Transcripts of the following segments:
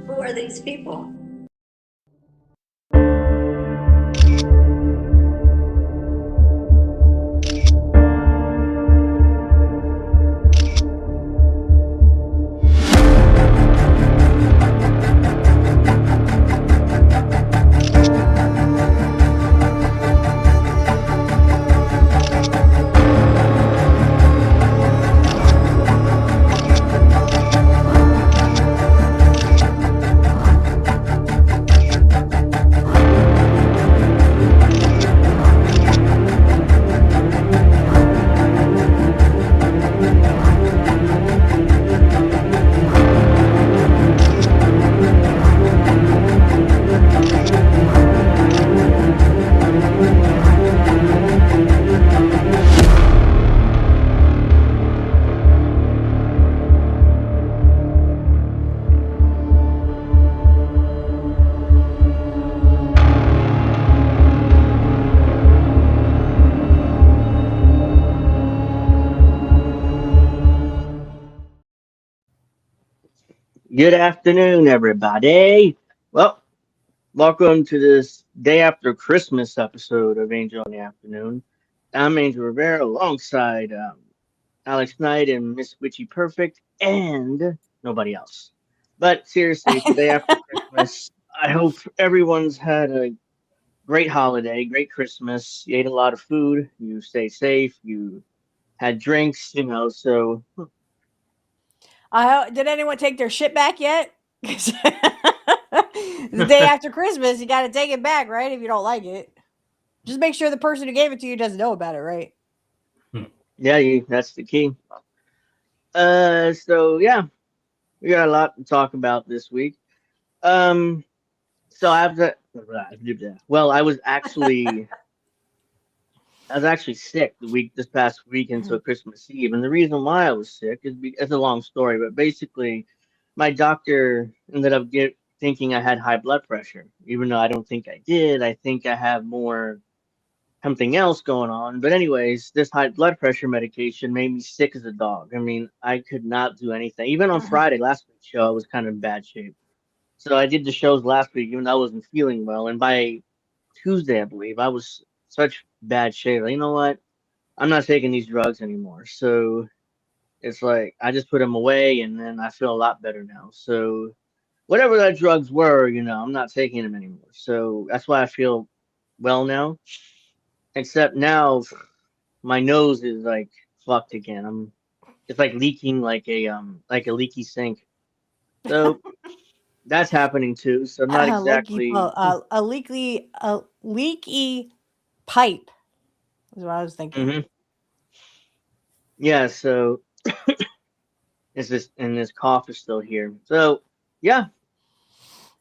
Who are these people? Good afternoon, everybody. Well, welcome to this day after Christmas episode of Angel in the Afternoon. I'm Angel Rivera alongside Alex Knight and Miss Witchy Perfect and nobody else. But seriously, today after Christmas, I hope everyone's had a great holiday, great Christmas. You ate a lot of food, you stayed safe, you had drinks, so Did anyone take their shit back yet? 'Cause the day after Christmas, you got to take it back, right? If you don't like it, just make sure the person who gave it to you doesn't know about it, right? yeah, that's the key. So yeah, we got a lot to talk about this week. Um, so I have to. Well, I was actually sick this past week until Christmas Eve, and the reason why I was sick it's a long story, but basically, my doctor ended up thinking I had high blood pressure, even though I don't think I did. I think I have more something else going on. But anyways, this high blood pressure medication made me sick as a dog. I mean, I could not do anything. Even on Friday, last week's show, I was kind of in bad shape. So I did the shows last week, even though I wasn't feeling well. And by Tuesday, I believe, I was such bad shape. Like, you know what? I'm not taking these drugs anymore. So it's like I just put them away, and then I feel a lot better now. So whatever that drugs were, I'm not taking them anymore. So that's why I feel well now. Except now, my nose is like fucked again. It's like leaking like a leaky sink. So that's happening too. So I'm not exactly. A leaky pipe is what I was thinking. Hmm. Yeah. So is this and this cough is still here. So yeah.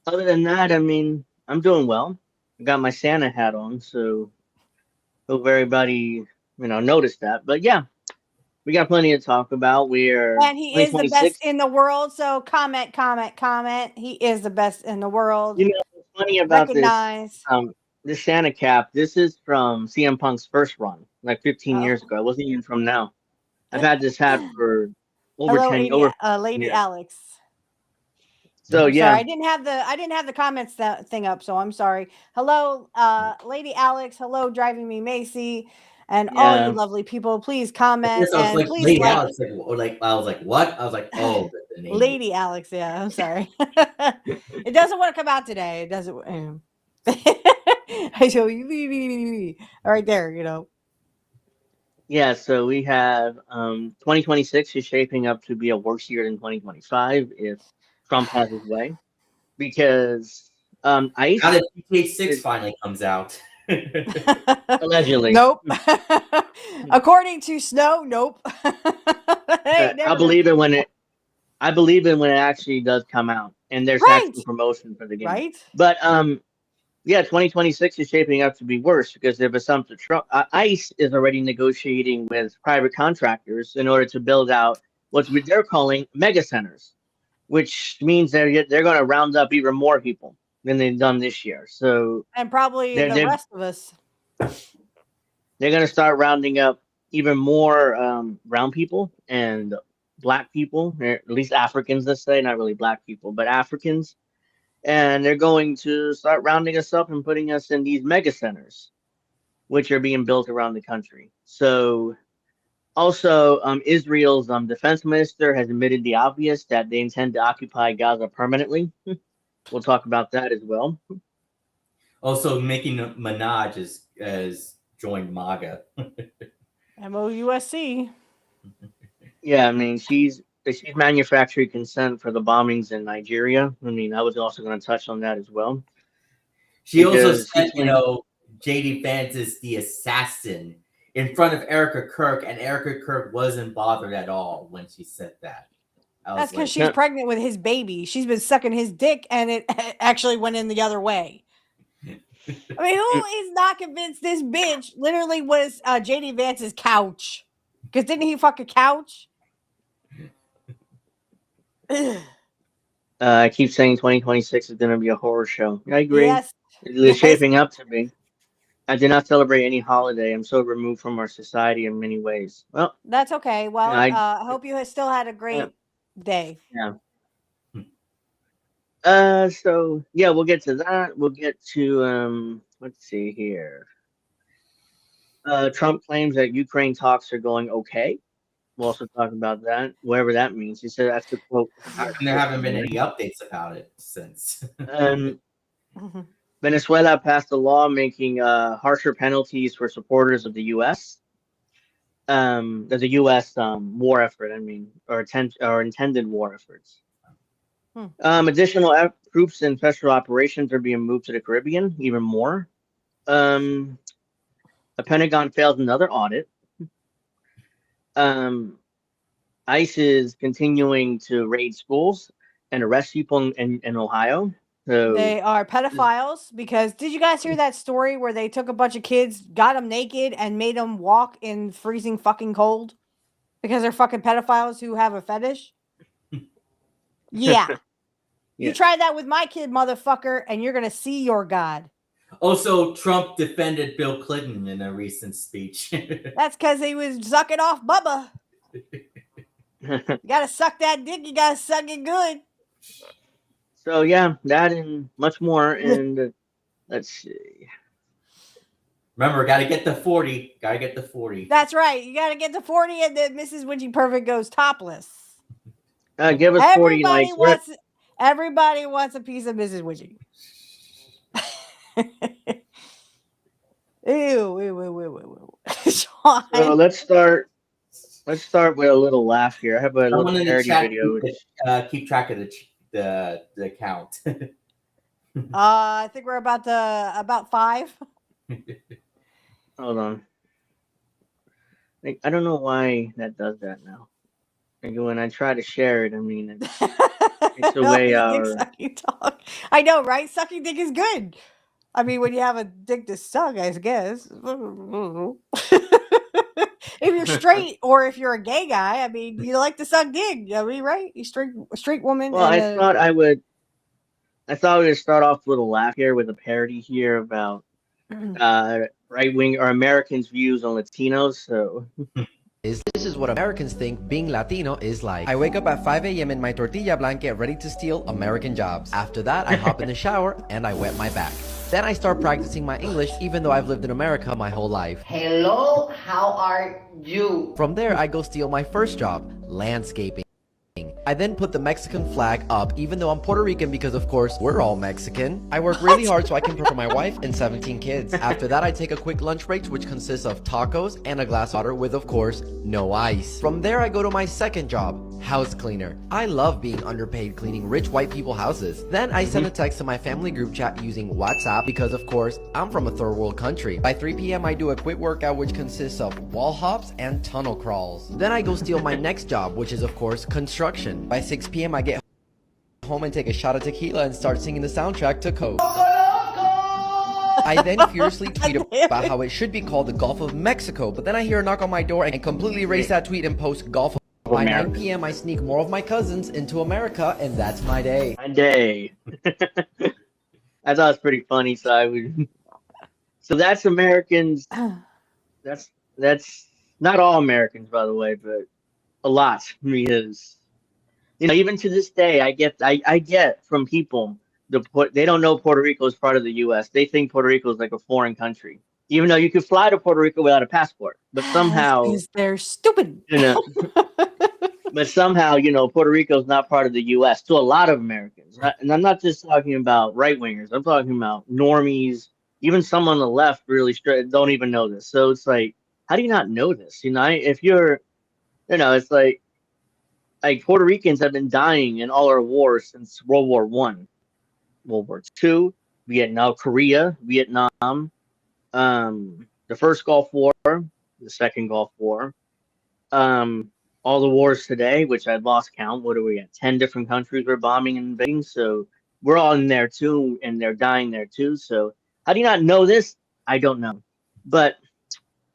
Other than that, I mean, I'm doing well. I got my Santa hat on, so hope everybody noticed that. But yeah, we got plenty to talk about. We're And he is the best 2026. in the world. So comment, comment, comment. He is the best in the world. You know what's funny about Recognize. this Santa cap? This is from CM Punk's first run, like 15 years Oh. ago. It wasn't even from now. I've had this hat for over Hello, 10, over 15 Lady years. Alex. So I'm sorry, yeah, I didn't have the comments thing up, so I'm sorry. Hello, Lady Alex. Hello, Driving Me Macy, and all you yeah, lovely people. Please At comment first, I was and like, please Lady like Alex, like I was like, what? I was like, oh, the name. Lady Alex. Yeah, I'm sorry. It doesn't want to come out today. It doesn't. I show you right there. yeah. So we have 2026 is shaping up to be a worse year than 2025 if Trump has his way, because Now ICE that GTA 6 is finally comes out. allegedly. Nope. According to Snow, nope. Hey, I'll never gonna believe it when it. I believe it when it actually does come out and there's right, actual promotion for the game. right. But yeah, 2026 is shaping up to be worse because if it's something ICE is already negotiating with private contractors in order to build out what they're calling mega centers, which means they're going to round up even more people than they've done this year. So And probably they're the they're rest of us. they're going to start rounding up even more brown people and black people, or at least Africans, let's say, not really black people, but Africans. And they're going to start rounding us up and putting us in these mega centers, which are being built around the country. So, also, Israel's defense minister has admitted the obvious that they intend to occupy Gaza permanently. We'll talk about that as well. Also, Nicki Minaj has joined MAGA. MOUSC. Yeah, I mean, she's manufacturing consent for the bombings in Nigeria. I mean, I was also going to touch on that as well She also because said, she's claiming. JD Vance is the assassin in front of Erica Kirk, and Erica Kirk wasn't bothered at all when she said that. I That's was because like, she's pregnant with his baby. She's been sucking his dick, and it actually went in the other way. I mean, who is not convinced this bitch literally was JD Vance's couch? Because didn't he fuck a couch? I keep saying 2026 is going to be a horror show. I agree. Yes. It's Yes. shaping up to be. I do not celebrate any holiday. I'm so removed from our society in many ways. Well, That's okay. Well, I I hope you still had a yeah, great day. yeah. So yeah, we'll get to that. We'll get to let's see here. Trump claims that Ukraine talks are going okay. We'll also talk about that, whatever that means. He said that's the quote. how come there haven't been any updates about it since? Um, Venezuela passed a law making harsher penalties for supporters of the U.S. There's a U.S. War effort. I mean, or intended war efforts. Additional troops and special operations are being moved to the Caribbean even more. Um, the Pentagon failed another audit. Um, ICE is continuing to raid schools and arrest people in Ohio. So, They are pedophiles because did you guys hear that story where they took a bunch of kids, got them naked, and made them walk in freezing fucking cold because they're fucking pedophiles who have a fetish? Yeah. You yeah. try that with my kid, motherfucker, and you're going to see your God. Also, Trump defended Bill Clinton in a recent speech. That's because he was sucking off Bubba. You got to suck that dick. You got to suck it good. So, yeah, that and much more. And let's see. Remember, got to get the 40. Got to get the 40. That's right. You got to get the 40, and then Mrs. Witchy Perfect goes topless. Give us 40 likes. Everybody wants a piece of Mrs. Witchy. Ew. Sean. So let's start with a little laugh here. I have a little Someone in the parody chat video. keep track of the count. I think we're about 5. Hold on. Like, I don't know why that does that now. Like, when I try to share it, I mean, it's the All way this dick our. sucking talk. I know, right? Sucking dick is good. I mean, when you have a dick to suck, I guess. If you're straight or if you're a gay guy, I mean, you like to suck dick. I mean, right? You straight woman Well, and I a thought I would. I thought we would start off with a laugh here with a parody here about right wing or Americans' views on Latinos. So This is what Americans think being Latino is like. I wake up at 5 a.m. in my tortilla blanket ready to steal American jobs. After that, I hop in the shower and I wet my back. Then I start practicing my English even though I've lived in America my whole life. Hello, how are you? From there, I go steal my first job, landscaping. I then put the Mexican flag up even though I'm Puerto Rican because of course we're all Mexican. I work really hard so I can provide for my wife and 17 kids. After that I take a quick lunch break which consists of tacos and a glass of water with of course no ice. From there I go to my second job, house cleaner. I love being underpaid cleaning rich white people houses. Then I send a text to my family group chat using WhatsApp because of course I'm from a third world country. By 3 p.m. I do a quick workout which consists of wall hops and tunnel crawls. Then I go steal my next job which is of course construction. By 6 p.m. I get home and take a shot of tequila and start singing the soundtrack to Coke. I then furiously tweet about how it should be called the Gulf of Mexico, but then I hear a knock on my door and completely erase that tweet and post Gulf of By 9 p.m. I sneak more of my cousins into America and that's my day. my day. I thought it was pretty funny, so I would. So that's Americans. That's not all Americans, by the way, but a lot because even to this day, I get from people they don't know Puerto Rico is part of the U.S. They think Puerto Rico is like a foreign country, even though you could fly to Puerto Rico without a passport. But somehow, because they're stupid. but somehow, Puerto Rico is not part of the U.S. to a lot of Americans. And I'm not just talking about right wingers. I'm talking about normies. Even some on the left really straight don't even know this. So it's like, how do you not know this? If you're, it's like Puerto Ricans have been dying in all our wars since World War One, World War Two, Korea, Vietnam, the first Gulf War, the second Gulf War, all the wars today, which I've lost count. What are we at? 10 different countries we're bombing and invading. So we're all in there too, and they're dying there too. So how do you not know this? I don't know. But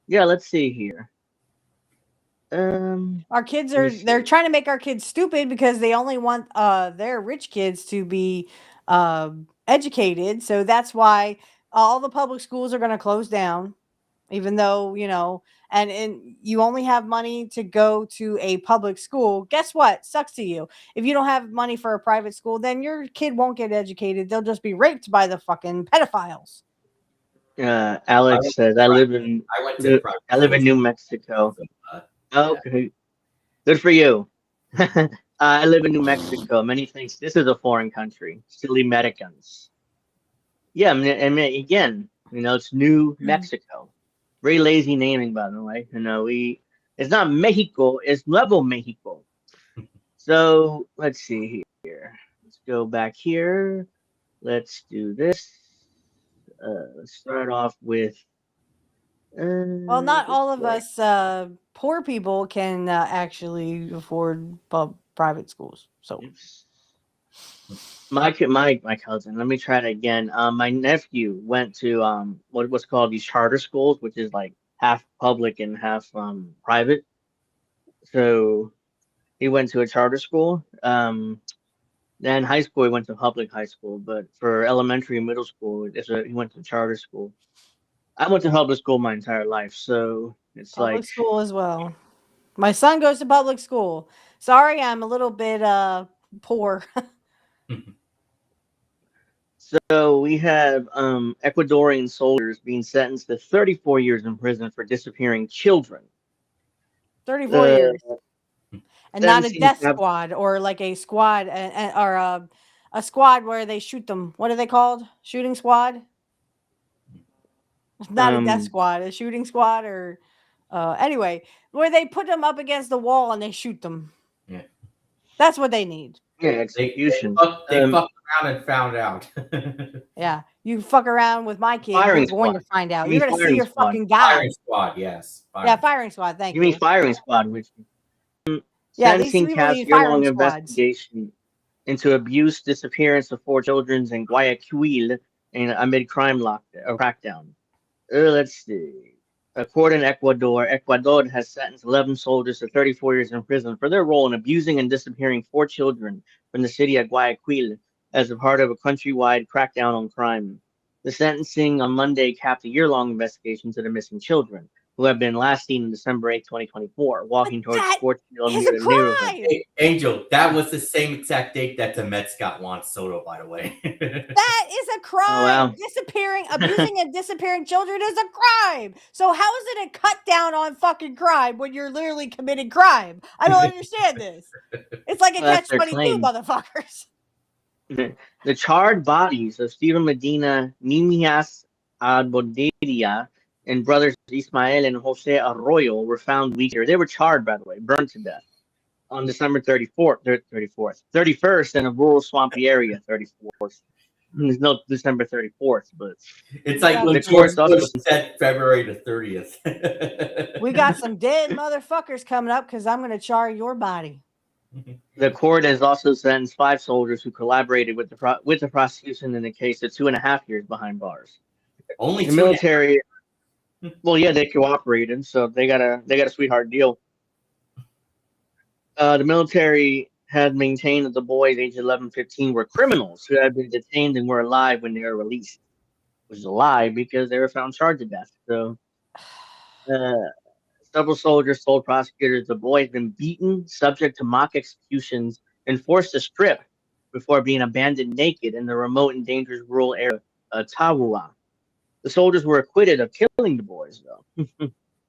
yeah, let's see here. Our kids they're trying to make our kids stupid because they only want their rich kids to be educated. So that's why all the public schools are going to close down, even though, and you only have money to go to a public school. Guess what? Sucks to you. If you don't have money for a private school, then your kid won't get educated. They'll just be raped by the fucking pedophiles. Alex says, I live in New Mexico. Okay, good for you. I live in New Mexico. Many thinks this is a foreign country. Silly Americans. Yeah, I mean, again, it's New Mexico. Very lazy naming, by the way. It's not Mexico, it's Nuevo Mexico. So let's see here. Let's go back here. Let's do this. Let's start off with. Well, not all of us poor people can actually afford private schools. So my cousin. Let me try it again. My nephew went to what's called these charter schools, which is like half public and half private. So he went to a charter school. Then high school he went to public high school, but for elementary and middle school, he went to charter school. I went to public school my entire life, so it's public school as well. My son goes to public school. Sorry, I'm a little bit poor. So we have Ecuadorian soldiers being sentenced to 34 years in prison for disappearing children. 34 years. And not a death squad or like a squad or a squad where they shoot them. What are they called? Shooting squad? Not a death squad, a shooting squad or anyway, where they put them up against the wall and they shoot them. Yeah. That's what they need. Yeah, They execution. fucked around and found out. Yeah, you fuck around with my kid, Firing you're going squad. to find out. You You're mean going to see firing your squad. fucking God. Firing squad, yes. Yeah, firing squad. Thank You you. mean firing squad, which Yeah, these sentencing people Capp's need firing year-long squads. investigation into abuse, disappearance of 4 children in Guayaquil and amid crime crackdown. Let's see. A court in Ecuador has sentenced 11 soldiers to 34 years in prison for their role in abusing and disappearing 4 children from the city of Guayaquil as a part of a countrywide crackdown on crime. The sentencing on Monday capped a year-long investigation to the missing children, who have been last seen on December 8, 2024, walking towards That a sports field is near a the neighborhood. crime. Hey, Angel, that was the same exact date that the Mets got Juan Soto, by the way. That is a crime. Oh, wow. Abusing and disappearing children is a crime. So how is it a cut down on fucking crime when you're literally committing crime? I don't understand this. It's like a Well, that's their catch-22, claim. motherfuckers. The charred bodies of Stephen Medina, Nimias Alboderia, and brothers Ismael and Jose Arroyo were found weeks later. They were charred, by the way, burned to death on December 31st in a rural swampy area, 34th. There's no December 34th, but It's like when the George courts also Bush said February the 30th. We got some dead motherfuckers coming up because I'm going to char your body. the court has also sentenced 5 soldiers who collaborated with the prosecution in the case to 2.5 years behind bars. Only The 2.5. military, well, yeah, they cooperated, so they got a sweetheart deal. The military had maintained that the boys aged 11, 15 were criminals who had been detained and were alive when they were released, which is a lie because they were found charged to death. So, several soldiers told prosecutors the boy had been beaten, subject to mock executions, and forced to strip before being abandoned naked in the remote and dangerous rural area of Tawua. The soldiers were acquitted of killing the boys, though.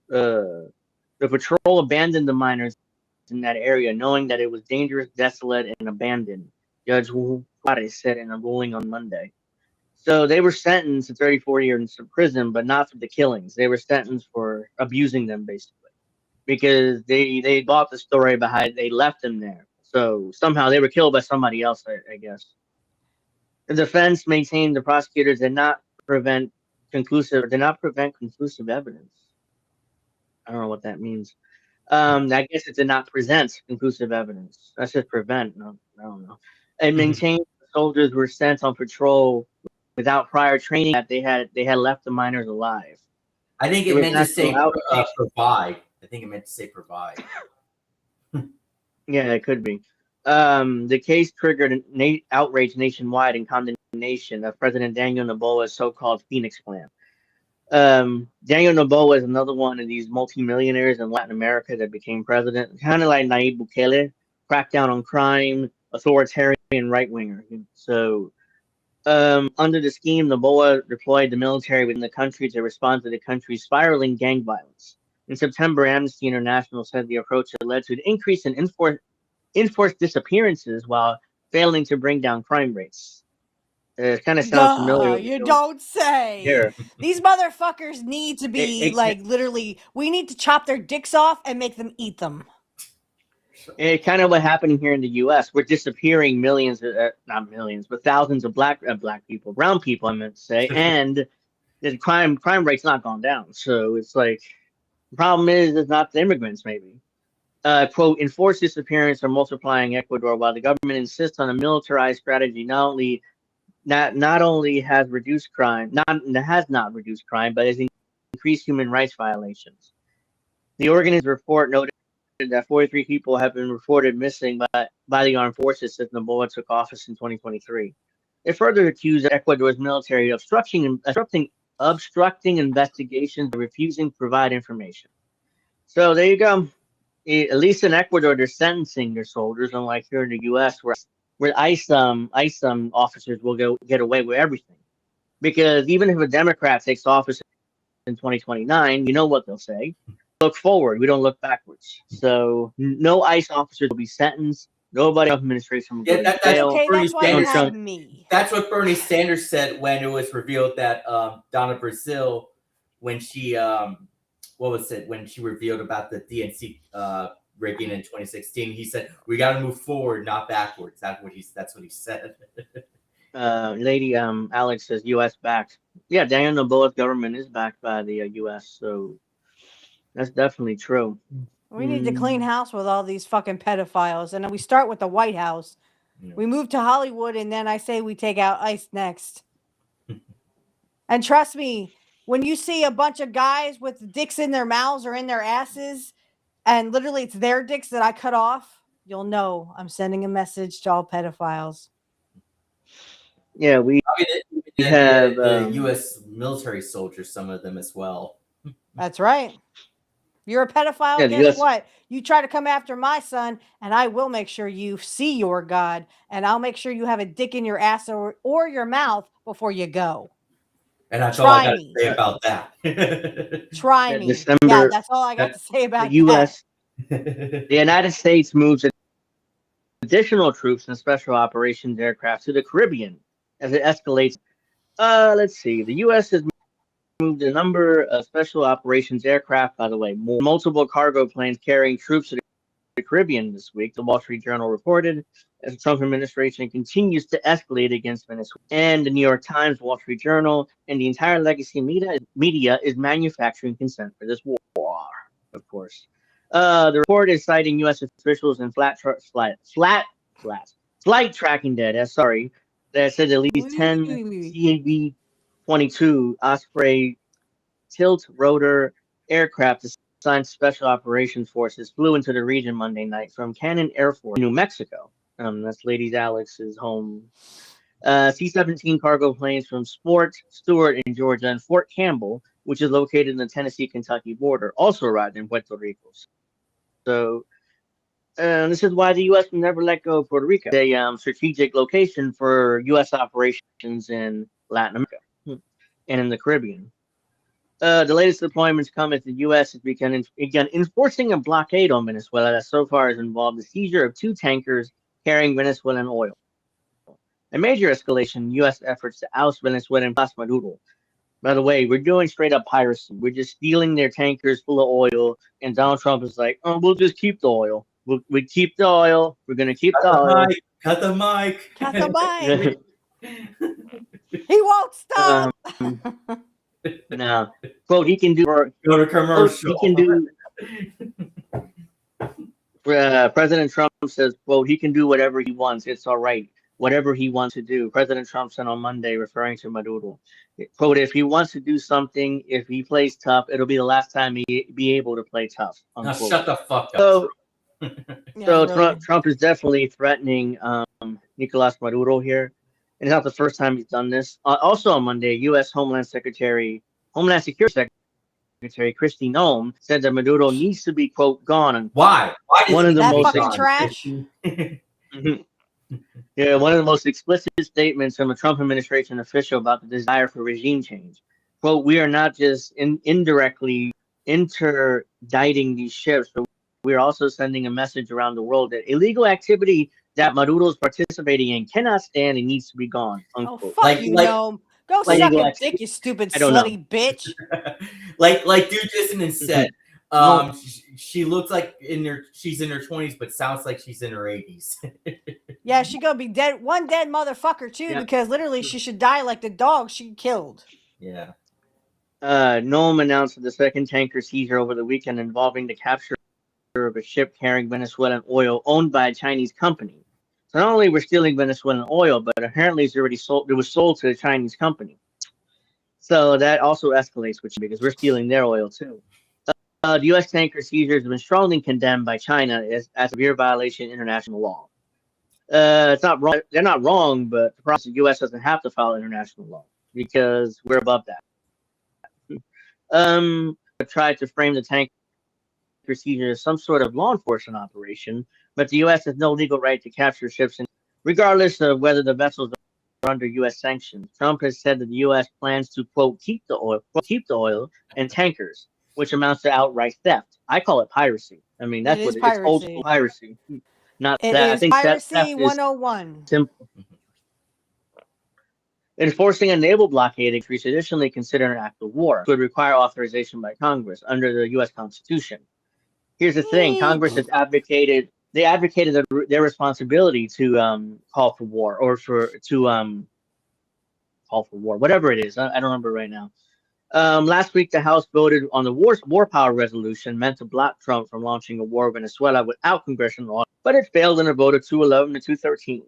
The patrol abandoned the minors in that area, knowing that it was dangerous, desolate, and abandoned, Judge Juarez said in a ruling on Monday. So they were sentenced to 34 years in prison, but not for the killings. They were sentenced for abusing them, basically, because they bought the story behind they left them there. So somehow they were killed by somebody else, I guess. The defense maintained the prosecutors did not prevent conclusive evidence. I don't know what that means. I guess it did not present conclusive evidence. That's just prevent. No, I don't know. And maintained the soldiers were sent on patrol without prior training that they had left the miners alive. I think it meant to say provide. I think it meant to say provide. Yeah, it could be. The case triggered outrage nationwide and condemnation of President Daniel Noboa's so-called Phoenix Plan. Daniel Noboa is another one of these multimillionaires in Latin America that became president, kind of like Nayib Bukele, crackdown on crime, authoritarian right-winger. So, under the scheme, Noboa deployed the military within the country to respond to the country's spiraling gang violence. In September, Amnesty International said the approach had led to an increase in enforced disappearances while failing to bring down crime rates. It kind of sounds familiar. You don't say. Here. These motherfuckers need to be literally. We need to chop their dicks off and make them eat them. It's kind of what happened here in the U.S. We're disappearing millions, not millions, but thousands of black people, brown people, I meant to say, and the crime rate's not gone down. So it's like the problem is it's not the immigrants, maybe. Quote, enforced disappearance are multiplying in Ecuador while the government insists on a militarized strategy not only has reduced crime, has not reduced crime, but has increased human rights violations. The organized report noted that 43 people have been reported missing by the armed forces since Noboa took office in 2023. It further accused Ecuador's military of obstructing investigations and refusing to provide information. So there you go. At least in Ecuador, they're sentencing their soldiers, unlike here in the U.S., where ICE officers will get away with everything. Because even if a Democrat takes office in 2029, you know what they'll say. Look forward. We don't look backwards. So no ICE officers will be sentenced. Nobody in the administration will go to jail. Okay, that's why you have me. That's what Bernie Sanders said when it was revealed that Donna Brazile, when she when she revealed about the DNC rigging in 2016. He said, "We got to move forward, not backwards." That's what he said. Lady Alex says U.S. backed. Yeah, Daniel Noboa's government is backed by the U.S., so that's definitely true. We need to clean house with all these fucking pedophiles, and then we start with the White House. Yeah. We move to Hollywood, and then I say we take out ICE next. And trust me, when you see a bunch of guys with dicks in their mouths or in their asses, and literally it's their dicks that I cut off, you'll know I'm sending a message to all pedophiles. Yeah, we have the U.S. military soldiers, some of them as well. That's right. You're a pedophile. Yeah, the Guess US what? You try to come after my son, and I will make sure you see your God, and I'll make sure you have a dick in your ass or your mouth before you go. And that's all I got to say about that. Try Yeah, me. December- Yeah, that's all I got to say about the U.S. The The United States moves additional troops and special operations aircraft to the Caribbean as it escalates. Let's see. The U.S. has moved a number of special operations aircraft, by the way, multiple cargo planes carrying troops to the Caribbean this week, the Wall Street Journal reported, as the Trump administration continues to escalate against Venezuela. And the New York Times, Wall Street Journal, and the entire legacy media is manufacturing consent for this war, of course. The report is citing U.S. officials and flight tracking data, that said at least 10 CAV-22 Osprey tilt rotor aircraft assigned to Special Operations Forces flew into the region Monday night from Cannon Air Force in New Mexico. That's Lady Alex's home. C-17 cargo planes from Stewart in Georgia and Fort Campbell, which is located in the Tennessee-Kentucky border, also arrived in Puerto Rico. So this is why the U.S. will never let go of Puerto Rico. It's a strategic location for U.S. operations in Latin America and in the Caribbean. The latest deployments come as the U.S. has begun enforcing a blockade on Venezuela that so far has involved the seizure of 2 tankers carrying Venezuelan oil. A major escalation in U.S. efforts to oust Venezuelan Nicolás Maduro. By the way, we're doing straight up piracy. We're just stealing their tankers full of oil, and Donald Trump is like, "Oh, we'll just keep the oil. We keep the oil. We're gonna keep the oil." Cut the mic. Cut the mic. He won't stop. No, quote, he can do. Go to commercial. He can do. President Trump says, quote, he can do whatever he wants. It's all right. Whatever he wants to do. President Trump said on Monday, referring to Maduro, quote, if he wants to do something, if he plays tough, it'll be the last time he be able to play tough. Now shut the fuck up. So, Yeah, really. Trump is definitely threatening Nicolás Maduro here. And it's not the first time he's done this. Also on Monday, U.S. Homeland Security Secretary Kristi Noem said that Maduro needs to be, quote, gone. Why? Why one of the that most fucking trash? Yeah, one of the most explicit statements from a Trump administration official about the desire for regime change. Quote, we are not just indirectly interdicting these ships, but we are also sending a message around the world that illegal activity that Maduro is participating in cannot stand and needs to be gone. Unquote. Oh, fuck you, Noam. Go suck a dick, you stupid slutty bitch. like Dude Dissonant said, she looks like she's in her 20s, but sounds like she's in her 80s. Yeah, she gonna be dead. One dead motherfucker too, because literally she should die like the dog she killed. Yeah. Noam announced the second tanker seizure over the weekend involving the capture of a ship carrying Venezuelan oil owned by a Chinese company. So not only we're stealing Venezuelan oil, but apparently it's already sold. It was sold to a Chinese company. So that also escalates, because we're stealing their oil too. The U.S. tanker seizure has been strongly condemned by China as a severe violation of international law. It's not wrong. They're not wrong, but the problem is the U.S. doesn't have to follow international law because we're above that. Tried to frame the tanker seizure as some sort of law enforcement operation, but the U.S. has no legal right to capture ships, regardless of whether the vessels are under U.S. sanctions. Trump has said that the U.S. plans to, quote, keep the oil and tankers, which amounts to outright theft. I call it piracy. I mean, that's what it's old school piracy. Not it that. Is I think piracy theft 101. Simple. Enforcing a naval blockade is traditionally considered an act of war. It would require authorization by Congress under the U.S. Constitution. Here's the thing: Congress has advocated. They advocated their responsibility to call for war or call for war, whatever it is. I don't remember right now. Last week, the House voted on the war power resolution meant to block Trump from launching a war in Venezuela without congressional order, but it failed in a vote of 211 to 213.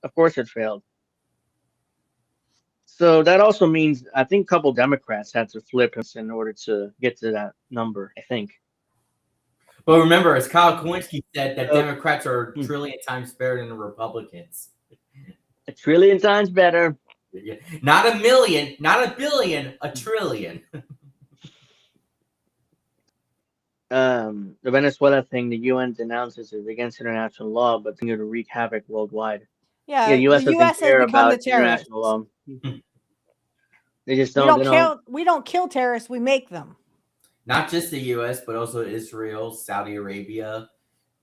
Of course, it failed. So that also means I think a couple Democrats had to flip in order to get to that number. I think. But remember, as Kyle Kowinski said, that Democrats are a trillion times better than the Republicans. A trillion times better. Not a million, not a billion, a trillion. The Venezuela thing, the UN denounces is against international law, but continue to wreak havoc worldwide. Yeah, the U.S. the U.S. doesn't care has become the about terrorists. international law. They just We don't. don't kill terrorists. We make them. Not just the U.S., but also Israel, Saudi Arabia,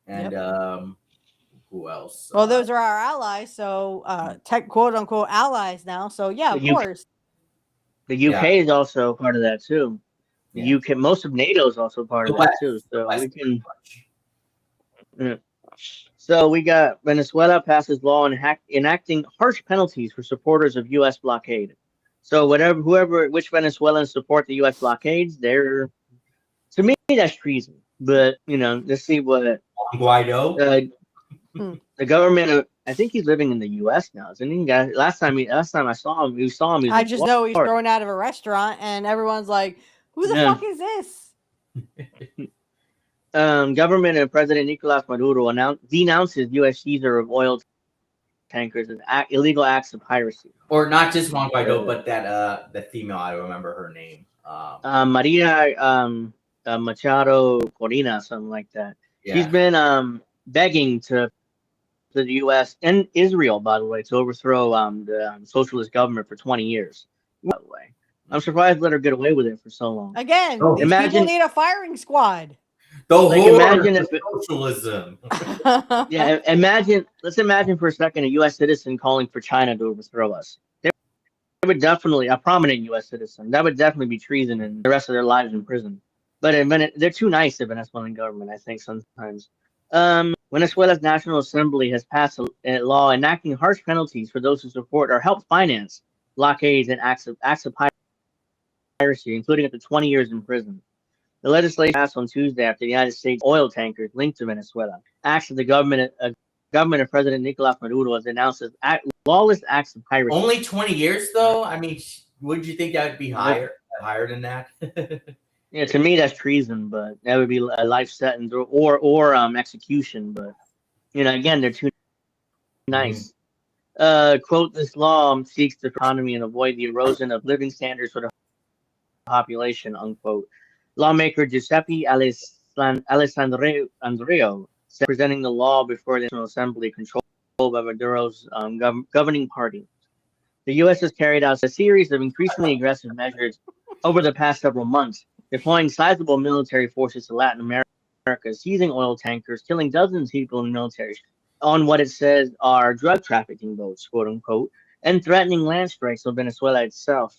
and who else? Well, those are our allies, so quote unquote allies now. So yeah, of course. The UK is also part of that too. The UK, most of NATO is also part of that too. So we can. So we got Venezuela passes law enacting harsh penalties for supporters of U.S. blockade. So which Venezuelans support the U.S. blockades, to me that's treason. But let's see what Guaido. The government. I think he's living in the U.S. now, isn't he? Last time I saw him, He was I just know he's thrown out of a restaurant, and everyone's like, "Who the fuck is this?" Government and President Nicolas Maduro denounces U.S. seizure of oil tankers as illegal acts of piracy. Or not just Juan Guaido, but that the female, I don't remember her name. Maria Machado Corina, something like that. Yeah. She's been begging to the U.S. and Israel, by the way, to overthrow the socialist government for 20 years. By the way, I'm surprised let her get away with it for so long. Again, these people need a firing squad. Imagine if socialism. Yeah, let's imagine for a second a U.S. citizen calling for China to overthrow us. They would definitely, a prominent U.S. citizen, that would definitely be treason and the rest of their lives in prison. But they're too nice, the Venezuelan government, I think, sometimes. Venezuela's National Assembly has passed a law enacting harsh penalties for those who support or help finance blockades and acts of piracy, including up to 20 years in prison. The legislation passed on Tuesday after the United States oil tankers linked to Venezuela. Acts of the government of President Nicolas Maduro has announced as lawless acts of piracy. Only 20 years, though? I mean, would you think that would be higher than that? Yeah, to me, that's treason, but that would be a life sentence or execution. But, again, they're too nice. Quote, this law seeks the economy and avoid the erosion of living standards for the population, unquote. Lawmaker Giuseppe Alessandro said presenting the law before the National Assembly controlled by Maduro's governing party. The U.S. has carried out a series of increasingly aggressive measures over the past several months, deploying sizable military forces to Latin America, seizing oil tankers, killing dozens of people in the military on what it says are drug trafficking boats, quote unquote, and threatening land strikes on Venezuela itself.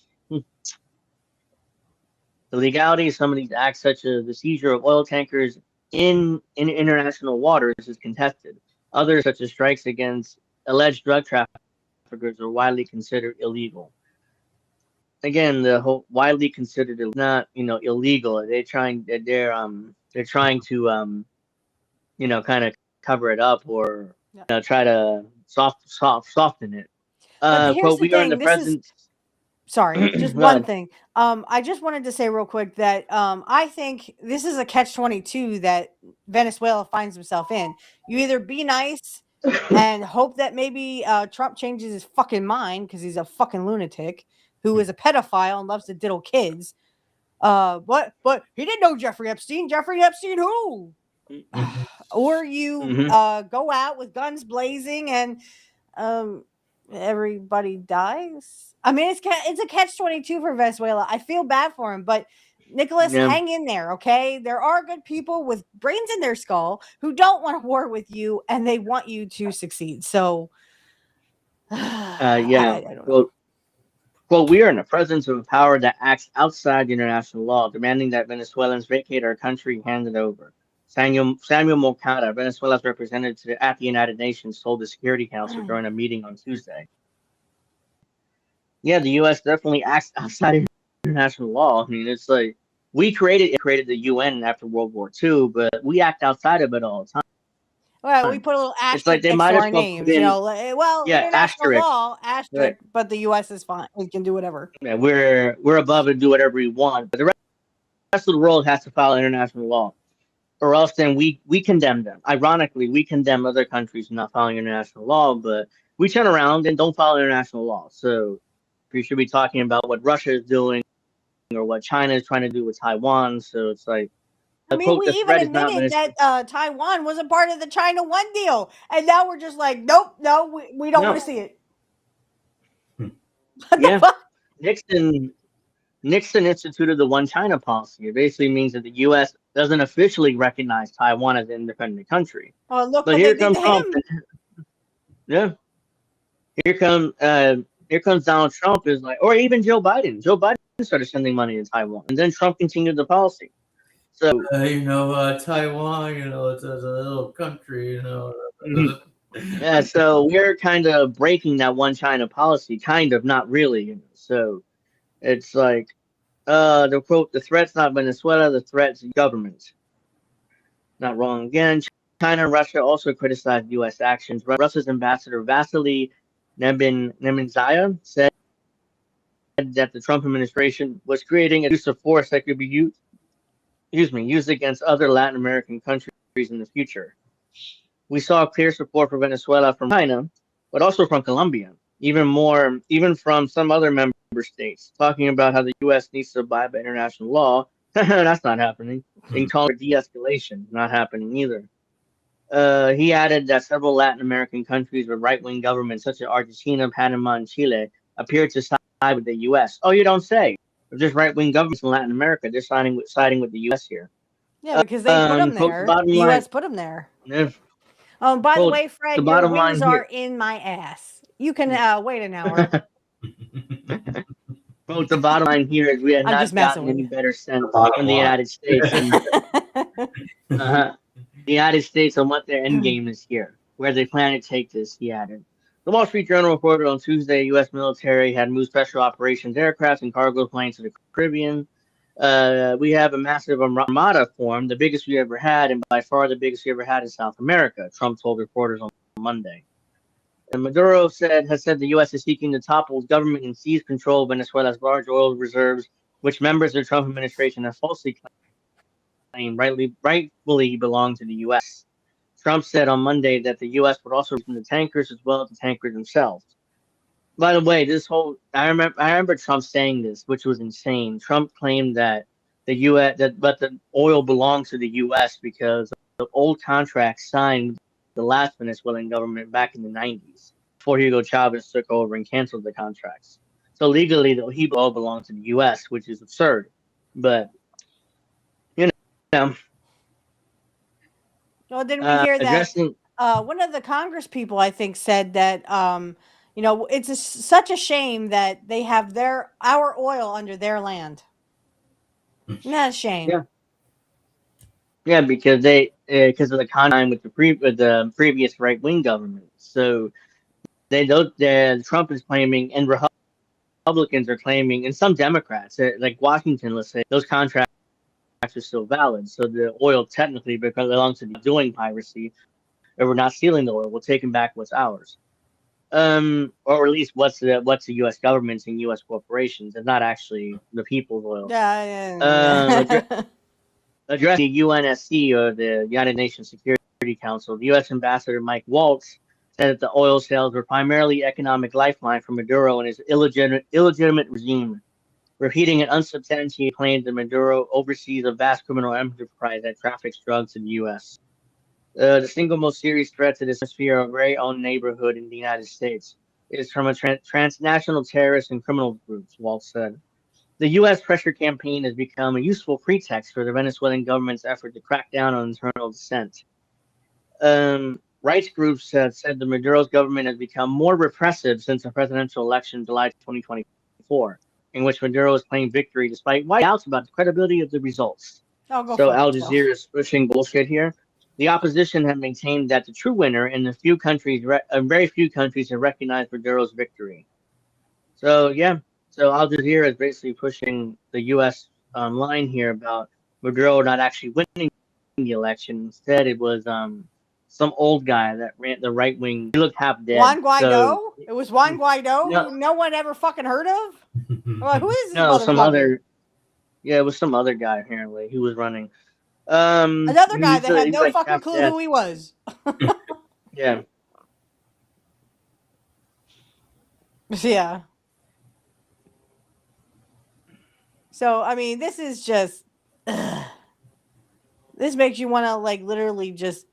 The legality of some of these acts, such as the seizure of oil tankers in international waters, is contested. Others, such as strikes against alleged drug traffickers, are widely considered illegal. Again, the whole widely considered not illegal. They're trying to kind of cover it up or try to soften it. Here's we are in the presence. Sorry, just one thing. I just wanted to say real quick that I think this is a catch-22 that Venezuela finds himself in. You either be nice and hope that maybe Trump changes his fucking mind because he's a fucking lunatic who is a pedophile and loves to diddle kids. But he didn't know Jeffrey Epstein. Jeffrey Epstein who? Or you go out with guns blazing and everybody dies. I mean, it's a catch-22 for Venezuela. I feel bad for him, but Nicholas, hang in there, okay? There are good people with brains in their skull who don't want to war with you, and they want you to succeed. So, I don't know. Well, we are in the presence of a power that acts outside international law, demanding that Venezuelans vacate our country and hand it over. Samuel Moncada, Venezuela's representative at the United Nations, told the Security Council during a meeting on Tuesday. Yeah, the U.S. definitely acts outside international law. I mean, it's like we created the UN after World War II, but we act outside of it all the time. Well, we put a little It's like asterisk they next might to as our well names, put in, well, yeah, international asterisk. law, asterisk, Right. but the U.S. is fine. We can do whatever. Yeah, we're above and do whatever we want, but the rest of the world has to follow international law, or else then we condemn them. Ironically, we condemn other countries not following international law, but we turn around and don't follow international law. So we should be talking about what Russia is doing or what China is trying to do with Taiwan. So it's like, I mean, quote, we the even threat is not admitted that Taiwan was a part of the China One deal, and now we're just like, nope, no, we don't want to see it. What the fuck? Nixon instituted the One China policy. It basically means that the U.S. doesn't officially recognize Taiwan as an independent country. Oh, look But what here they did comes to Trump. him. Yeah. Here comes Donald Trump is like, or even Joe Biden. Joe Biden started sending money to Taiwan, and then Trump continued the policy. So Taiwan, it's a little country, yeah, so we're kind of breaking that One China policy, kind of, not really. So it's like, the quote, the threat's not Venezuela, the threat's government. Not wrong again. China and Russia also criticized U.S. actions. Russia's ambassador Vasily Nebenzaeva said that the Trump administration was creating a use of force that could be used against other Latin American countries in the future. We saw clear support for Venezuela from China, but also from Colombia, even from some other member states, talking about how the U.S. needs to abide by international law. That's not happening. And calling for de-escalation, not happening either. He added that several Latin American countries with right-wing governments, such as Argentina, Panama, and Chile, appear to side with the U.S. Oh, you don't say. If there's right-wing governments in Latin America, they're siding with the U.S. here. Yeah, because they put them there. The U.S. put them there. Yeah. By the way, Fred, your wings are here. in my ass. You can wait an hour. Well, the bottom line here is we have not gotten any better sense from the United States. And, the United States on what their end game is here, where they plan to take this, he added. The Wall Street Journal reported on Tuesday U.S. military had moved special operations aircraft and cargo planes to the Caribbean. We have a massive armada formed, the biggest we ever had, and by far the biggest we ever had in South America, Trump told reporters on Monday. And Maduro has said the U.S. is seeking to topple his government and seize control of Venezuela's large oil reserves, which members of the Trump administration have falsely claimed rightfully belong to the U.S. Trump said on Monday that the U.S. would also return the tankers as well as the tankers themselves. By the way, I remember Trump saying this, which was insane. Trump claimed that the oil belongs to the U.S. because of old contracts signed with the last Venezuelan government back in the 90s, before Hugo Chavez took over and canceled the contracts. So legally, the oil belongs to the U.S., which is absurd. But well, didn't we hear that? One of the Congress people, I think, said that it's such a shame that they have our oil under their land. Isn't that a shame? Yeah, because because of the contract with the previous right wing government. So Trump is claiming, and Republicans are claiming, and some Democrats, like Washington, let's say, those contracts are still valid. So the oil technically belongs to doing piracy, or we're not stealing the oil, we're taking back what's ours. Or at least what's the U.S. governments and U.S. corporations, and not actually the people's oil. Addressing the UNSC, or the United Nations Security Council, the U.S. Ambassador Mike Waltz said that the oil sales were primarily economic lifeline for Maduro and his illegitimate regime, repeating an unsubstantiated claim that Maduro oversees a vast criminal enterprise that traffics drugs in the U.S. The single most serious threat to this sphere of our very own neighborhood in the United States is from a transnational terrorist and criminal groups, Waltz said. The U.S. pressure campaign has become a useful pretext for the Venezuelan government's effort to crack down on internal dissent. Rights groups have said the Maduro's government has become more repressive since the presidential election in July 2024, in which Maduro has claimed victory despite wide doubts about the credibility of the results. Oh, go So fuck Al yourself. Jazeera is pushing bullshit here. The opposition have maintained that the true winner in very few countries have recognized Maduro's victory. So yeah, so Al Jazeera is basically pushing the U.S. Line here about Maduro not actually winning the election. Instead, it was some old guy that ran the right wing. He looked half dead. Juan Guaido? It was Juan Guaido, No, who no one ever fucking heard of? I'm like, who is this no, some motherfucker? other. Yeah, it was some other guy apparently who was running. Another guy that had he's no like fucking half clue dead. who he was. Yeah. Yeah. So, I mean, this is just. This makes you want to, like, literally just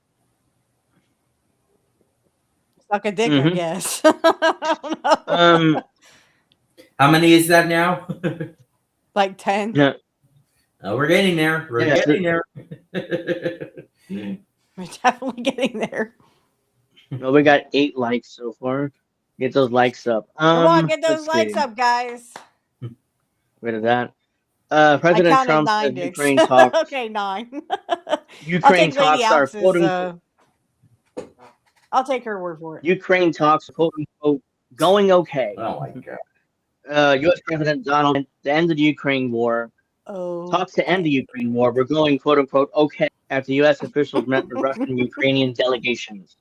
suck a dick, I Mhm. guess. I don't know. How many is that now? Like 10. Yeah. We're getting there. We're Yeah, getting there. We're definitely getting there. Well, we got 8 likes so far. Get those likes up. Come on, get those Let's likes see. up, guys. Rid of that. I President counted Trump 9 says dicks. Ukraine talks. Okay, 9. Ukraine I'll take Lady talks are quote Alex's. unquote. I'll take her word for it. Ukraine talks quote unquote going okay. Oh my god. U.S. President Donald Trump, the end of the Ukraine war. Oh. Talks to end the Ukraine war. We're going quote unquote okay after U.S. officials met with Russian and Ukrainian delegations.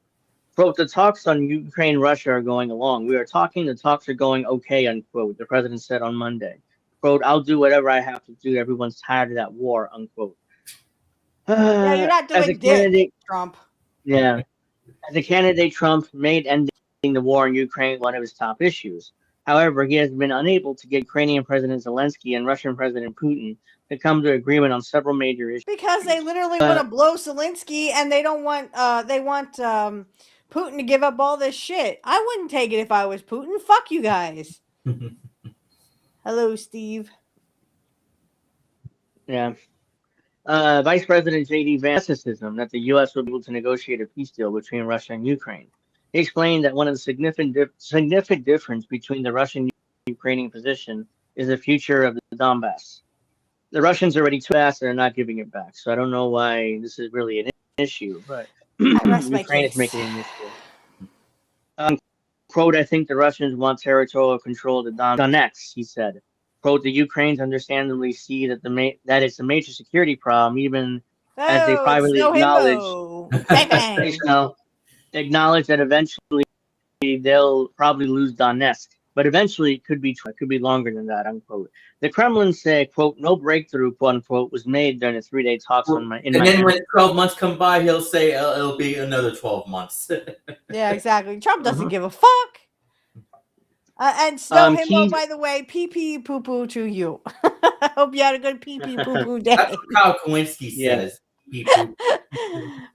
Quote, the talks on Ukraine Russia are going along. We are talking, the talks are going okay, unquote, the president said on Monday. Quote, I'll do whatever I have to do. Everyone's tired of that war, unquote. Yeah, you're not As a doing candidate, dick, Trump. yeah. As a candidate, Trump made ending the war in Ukraine one of his top issues. However, he has been unable to get Ukrainian President Zelensky and Russian President Putin to come to agreement on several major issues. Because they literally want to blow Zelensky and they don't want they want Putin to give up all this shit. I wouldn't take it if I was Putin. Fuck you guys. Hello, Steve. Yeah. Vice President J.D. Vance skepticism that the U.S. will be able to negotiate a peace deal between Russia and Ukraine. He explained that one of the significant difference between the Russian and Ukrainian position is the future of the Donbass. The Russians are already too fast and are not giving it back. So I don't know why this is really an issue, but Ukraine is making it an issue. Quote, I think the Russians want territorial control of the Donetsk, he said. Quote, the Ukrainians understandably see that that it's a major security problem, even as they privately acknowledge that eventually they'll probably lose Donetsk. But eventually it could be longer than that, unquote. The Kremlin said, quote, no breakthrough, quote unquote, was made during the 3-day talks and then when 12 months come by, he'll say it'll be another 12 months. Yeah, exactly. Trump doesn't give a fuck. And Snow Himbo, by the way, pee pee poo poo to you. Hope you had a good pee pee poo poo day. That's what Kyle Kowinski says. Pee-poo.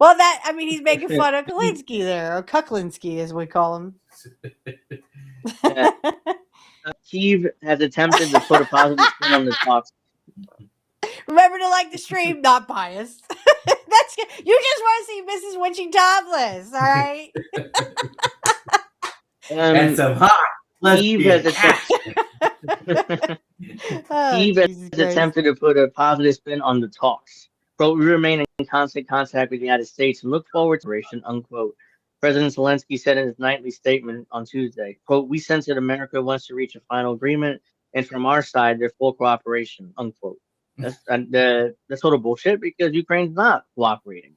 Well, he's making fun of Kalinsky there, or Kuklinski as we call him. Kyiv has attempted to put a positive spin on the talks. Remember to like the stream, not biased. That's good. You just want to see Mrs. Witchy topless, all right? And some hot. Kyiv has attempted to put a positive spin on the talks. Quote, we remain in constant contact with the United States and look forward to operation, unquote. President Zelensky said in his nightly statement on Tuesday, quote, we sense that America wants to reach a final agreement, and from our side, there's full cooperation, unquote. That's total bullshit because Ukraine's not cooperating.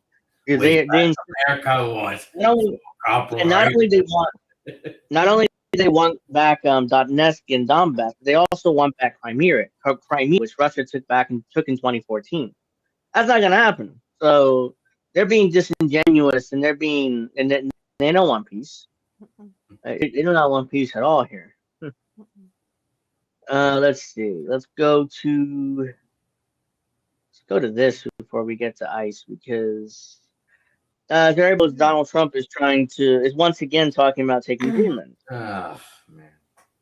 America wants not only they want back Donetsk and Donbass, they also want back Crimea, which Russia took in 2014. That's not gonna happen. So they're being disingenuous, and they don't want peace. They do not want peace at all here. Let's see. Let's go to this before we get to ICE, because Donald Trump is once again talking about taking Greenland. Oh, man.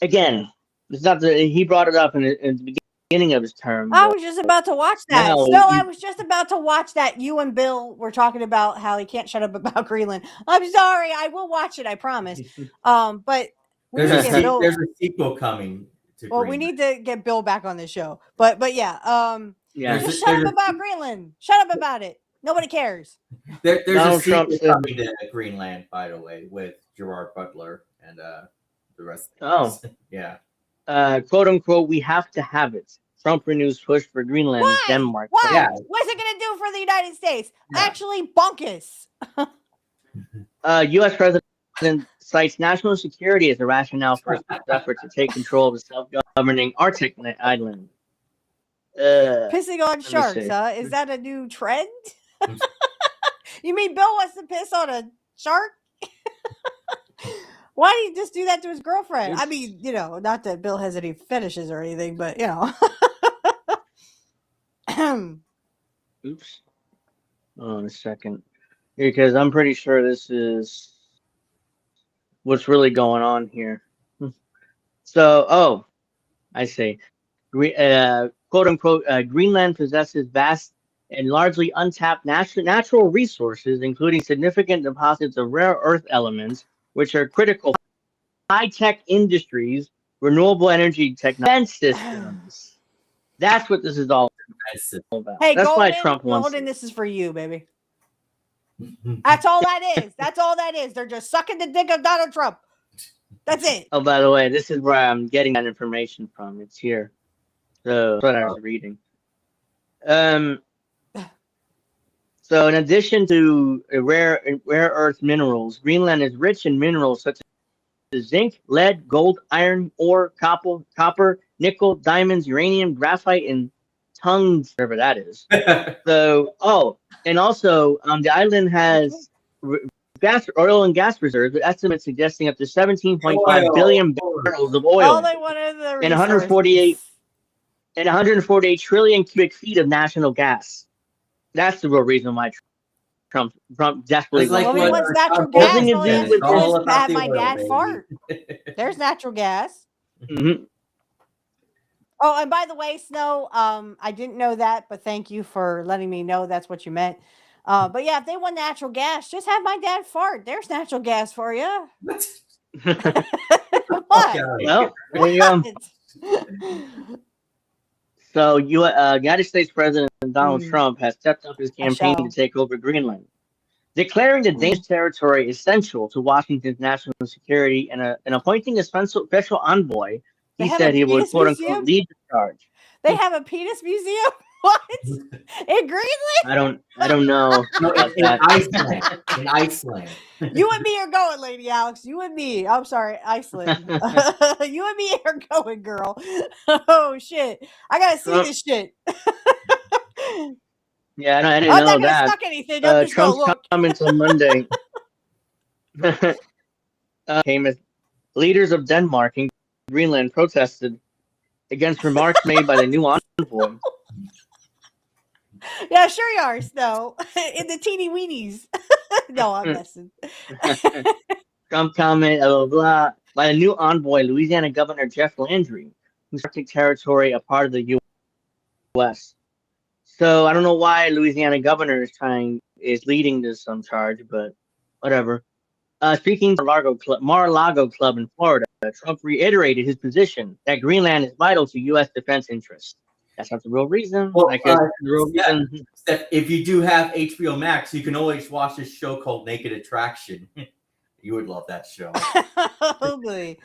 Again, it's not he brought it up in the beginning of his term. I was just about to watch that. I was just about to watch that. You and Bill were talking about how he can't shut up about Greenland. I'm sorry. I will watch it. I promise. But there's a sequel coming. Well, we need to get Bill back on the show. But yeah. Yeah. Just shut up about Greenland. Shut up about it. Nobody cares. There's Donald a Trump sequel said- coming to Greenland, by the way, with Gerard Butler and the rest. Oh. Yeah. Quote unquote, we have to have it. Trump renews push for Greenland as Why? Denmark. Why? Yeah. What's it going to do for the United States? Yeah. Actually, bunkus. U.S. President cites national security as a rationale for his effort to take control of the self-governing Arctic island. Pissing on me sharks, see. huh? Is that a new trend? You mean Bill wants to piss on a shark? Why did he just do that to his girlfriend? I mean, not that Bill has any fetishes or anything, but Oops. Hold on a second. Because I'm pretty sure this is what's really going on here. So, I see. Quote unquote, Greenland possesses vast and largely untapped natural resources, including significant deposits of rare earth elements, which are critical for high-tech industries, renewable energy technology systems. That's what this is all about. Hey, That's why Golden, Trump wants Golden, it. this is for you, baby. That's all that is. That's all that is. They're just sucking the dick of Donald Trump. That's it. Oh, by the way, this is where I'm getting that information from. It's here. So that's what I was reading. So in addition to rare earth minerals, Greenland is rich in minerals such as zinc, lead, gold, iron, ore, copper, nickel, diamonds, uranium, graphite, and tons, whatever that is. So, and also the island has oil and gas reserves, with estimates suggesting up to 17.5 billion barrels of oil All they wanted the and 148 trillion cubic feet of national gas. That's the real reason why Trump desperately It's like Well, if he what wants Trump natural does gas, Nothing to all he do has with to do all is about have the my oil, dad baby. fart. There's natural gas. Mm-hmm. Oh, and by the way, Snow, I didn't know that, but thank you for letting me know that's what you meant. But yeah, if they want natural gas, just have my dad fart. There's natural gas for you. What? Well, there you go. So, United States President Donald Trump has stepped up his campaign to take over Greenland, declaring the Danish territory essential to Washington's national security and appointing a special envoy. He said he would, quote unquote, lead the charge. They have a penis museum? What? In Greenland? I don't know about that. Iceland. In Iceland. You and me are going, Lady Alex. You and me. I'm sorry, Iceland. You and me are going, girl. Oh shit! I gotta see this shit. Yeah, I didn't I'm know not gonna that. suck anything. I'm just gonna Trump's look. comments on Monday came as leaders of Denmark and Greenland protested against remarks made by the new envoy. Yeah, sure you are, Snow. In the teeny weenies. No, I'm messing. Trump comment, blah, blah, blah, by the new envoy, Louisiana Governor Jeff Landry, whose Arctic territory a part of the U.S. So I don't know why Louisiana governor is leading this charge, but whatever. Speaking to Mar-a-Lago Club in Florida, Trump reiterated his position that Greenland is vital to U.S. defense interests. That's not the real reason. Well, the real reason. Steph, if you do have HBO Max, you can always watch this show called Naked Attraction. You would love that show. Probably.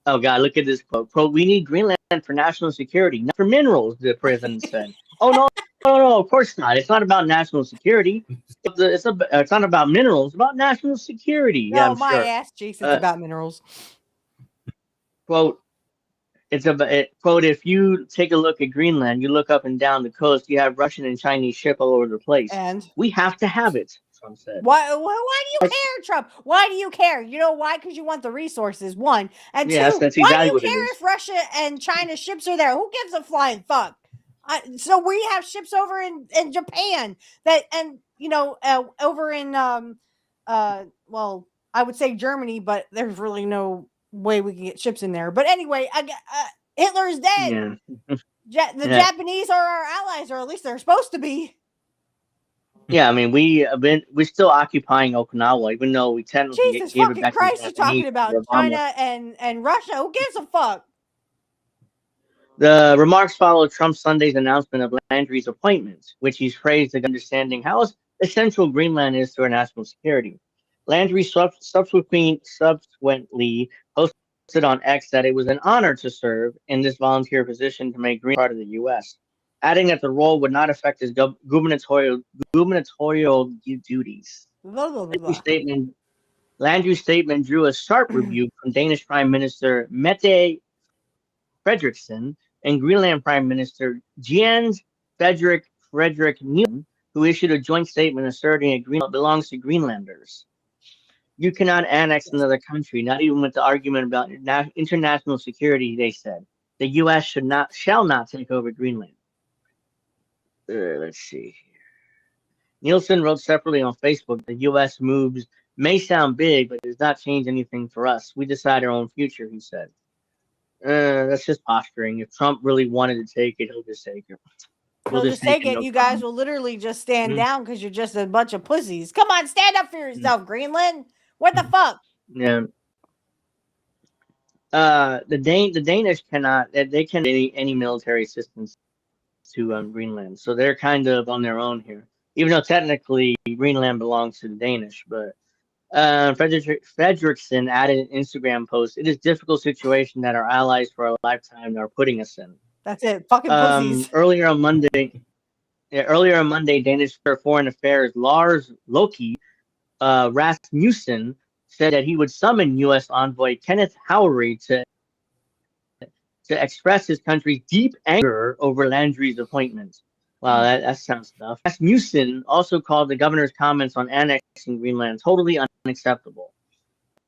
Oh God, look at this quote. Quote, we need Greenland for national security, not for minerals, the president said. No, of course not. It's not about national security. It's not about minerals, it's about national security. No, yeah, I'm my sure. ass cheeks, it's about minerals. Quote, quote, if you take a look at Greenland, you look up and down the coast, you have Russian and Chinese ship all over the place. And we have to have it, Trump said. Why do you care, Trump? Why do you care? You know why? Because you want the resources, one. And yes, two, that's why exactly do you what care if Russia and China ships are there? Who gives a flying fuck? So we have ships over in Japan that, and over in well, I would say Germany, but there's really no way we can get ships in there. But anyway, Hitler is dead. Yeah. The Japanese are our allies, or at least they're supposed to be. Yeah, I mean, we're still occupying Okinawa, even though we technically Jesus gave it fucking back Christ, to you're the Japanese. talking about China and Russia. Who gives a fuck? The remarks followed Trump Sunday's announcement of Landry's appointment, which he's praised as understanding how essential Greenland is to our national security. Landry subsequently posted on X that it was an honor to serve in this volunteer position to make Greenland part of the U.S., adding that the role would not affect his gubernatorial duties. Blah, blah, blah, blah. Landry's statement drew a sharp rebuke from Danish Prime Minister Mette Frederiksen and Greenland Prime Minister Jens Frederick Nielsen, who issued a joint statement asserting that Greenland belongs to Greenlanders. You cannot annex another country, not even with the argument about international security, they said. The U.S. shall not take over Greenland. Let's see. Nielsen wrote separately on Facebook, the U.S. moves may sound big, but it does not change anything for us. We decide our own future, he said. That's just posturing. If Trump really wanted to take it, he'll just take it. He'll just take it. No You guys problem. will literally just stand down because you're just a bunch of pussies. Come on, stand up for yourself, Greenland. What the fuck? Yeah. The Danish cannot. They can't any military assistance to Greenland, so they're kind of on their own here. Even though technically Greenland belongs to the Danish, but Frederickson added an Instagram post. It is a difficult situation that our allies for a lifetime are putting us in. That's it. Fucking pussies. Earlier on Monday, Danish Foreign Affairs Lars Loki Rasmussen said that he would summon U.S. envoy Kenneth Houry to express his country's deep anger over Landry's appointment. Wow, that sounds tough. Rasmussen also called the governor's comments on annexing Greenland totally unacceptable.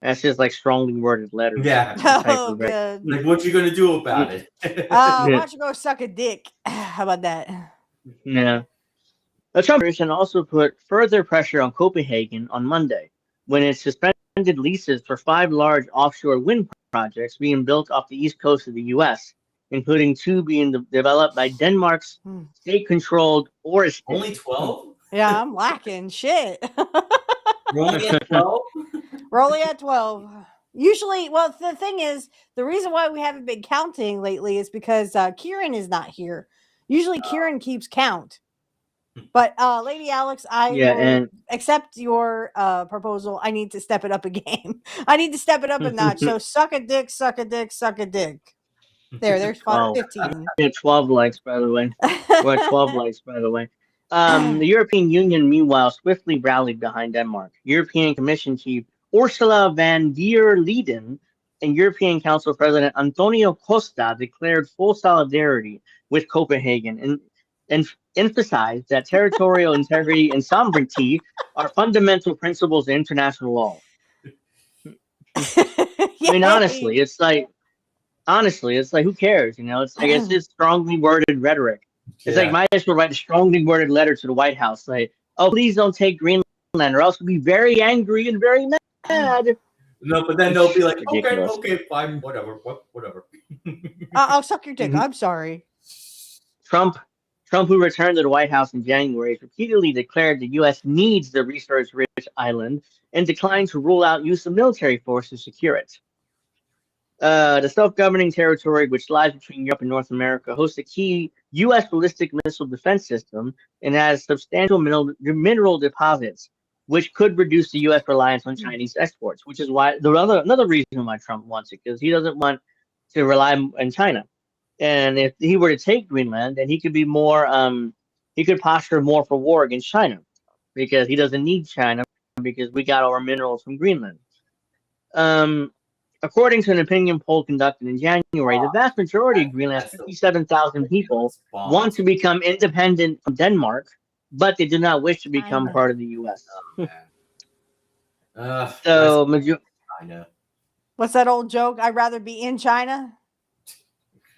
That's just like strongly worded letters. Yeah. Oh, good. Like, what you gonna do about it? Why don't you go suck a dick? How about that? Yeah. The Trump administration also put further pressure on Copenhagen on Monday when it suspended leases for 5 large offshore wind projects being built off the east coast of the U.S., including 2 being developed by Denmark's state-controlled Orested. Only 12? Yeah, I'm lacking. Shit. We're only at 12? We're only at 12. Usually, well, the thing is, the reason why we haven't been counting lately is because Kieran is not here. Usually, Kieran keeps count. But Lady Alex, I will accept your proposal. I need to step it up a game. I need to step it up a notch. So suck a dick, suck a dick, suck a dick. There's 15. We have 12 likes, by the way. We're at 12 likes, by the way. The European Union, meanwhile, swiftly rallied behind Denmark. European Commission Chief Ursula von der Leyen and European Council President Antonio Costa declared full solidarity with Copenhagen and emphasized that territorial integrity and sovereignty are fundamental principles of international law. I mean, honestly, it's like, who cares? You know, it's like, it's just strongly worded rhetoric. It's like, might as well write a strongly worded letter to the White House, like, oh, please don't take Greenland, or else we'll be very angry and very mad. No, but then they'll be like, Ridiculous. okay, fine, whatever. I'll suck your dick. I'm sorry. Trump, who returned to the White House in January, repeatedly declared the U.S. needs the resource-rich island and declined to rule out use of military force to secure it. The self-governing territory, which lies between Europe and North America, hosts a key U.S. ballistic missile defense system and has substantial mineral deposits, which could reduce the U.S. reliance on Chinese exports, which is why another reason why Trump wants it, because he doesn't want to rely on China. And if he were to take Greenland, then he could be more, he could posture more for war against China, because he doesn't need China because we got our minerals from Greenland. According to an opinion poll conducted in January, the vast majority of Greenland's 57,000 people want to become independent from Denmark, but they do not wish to become part of the U.S. China. What's that old joke? I'd rather be in China.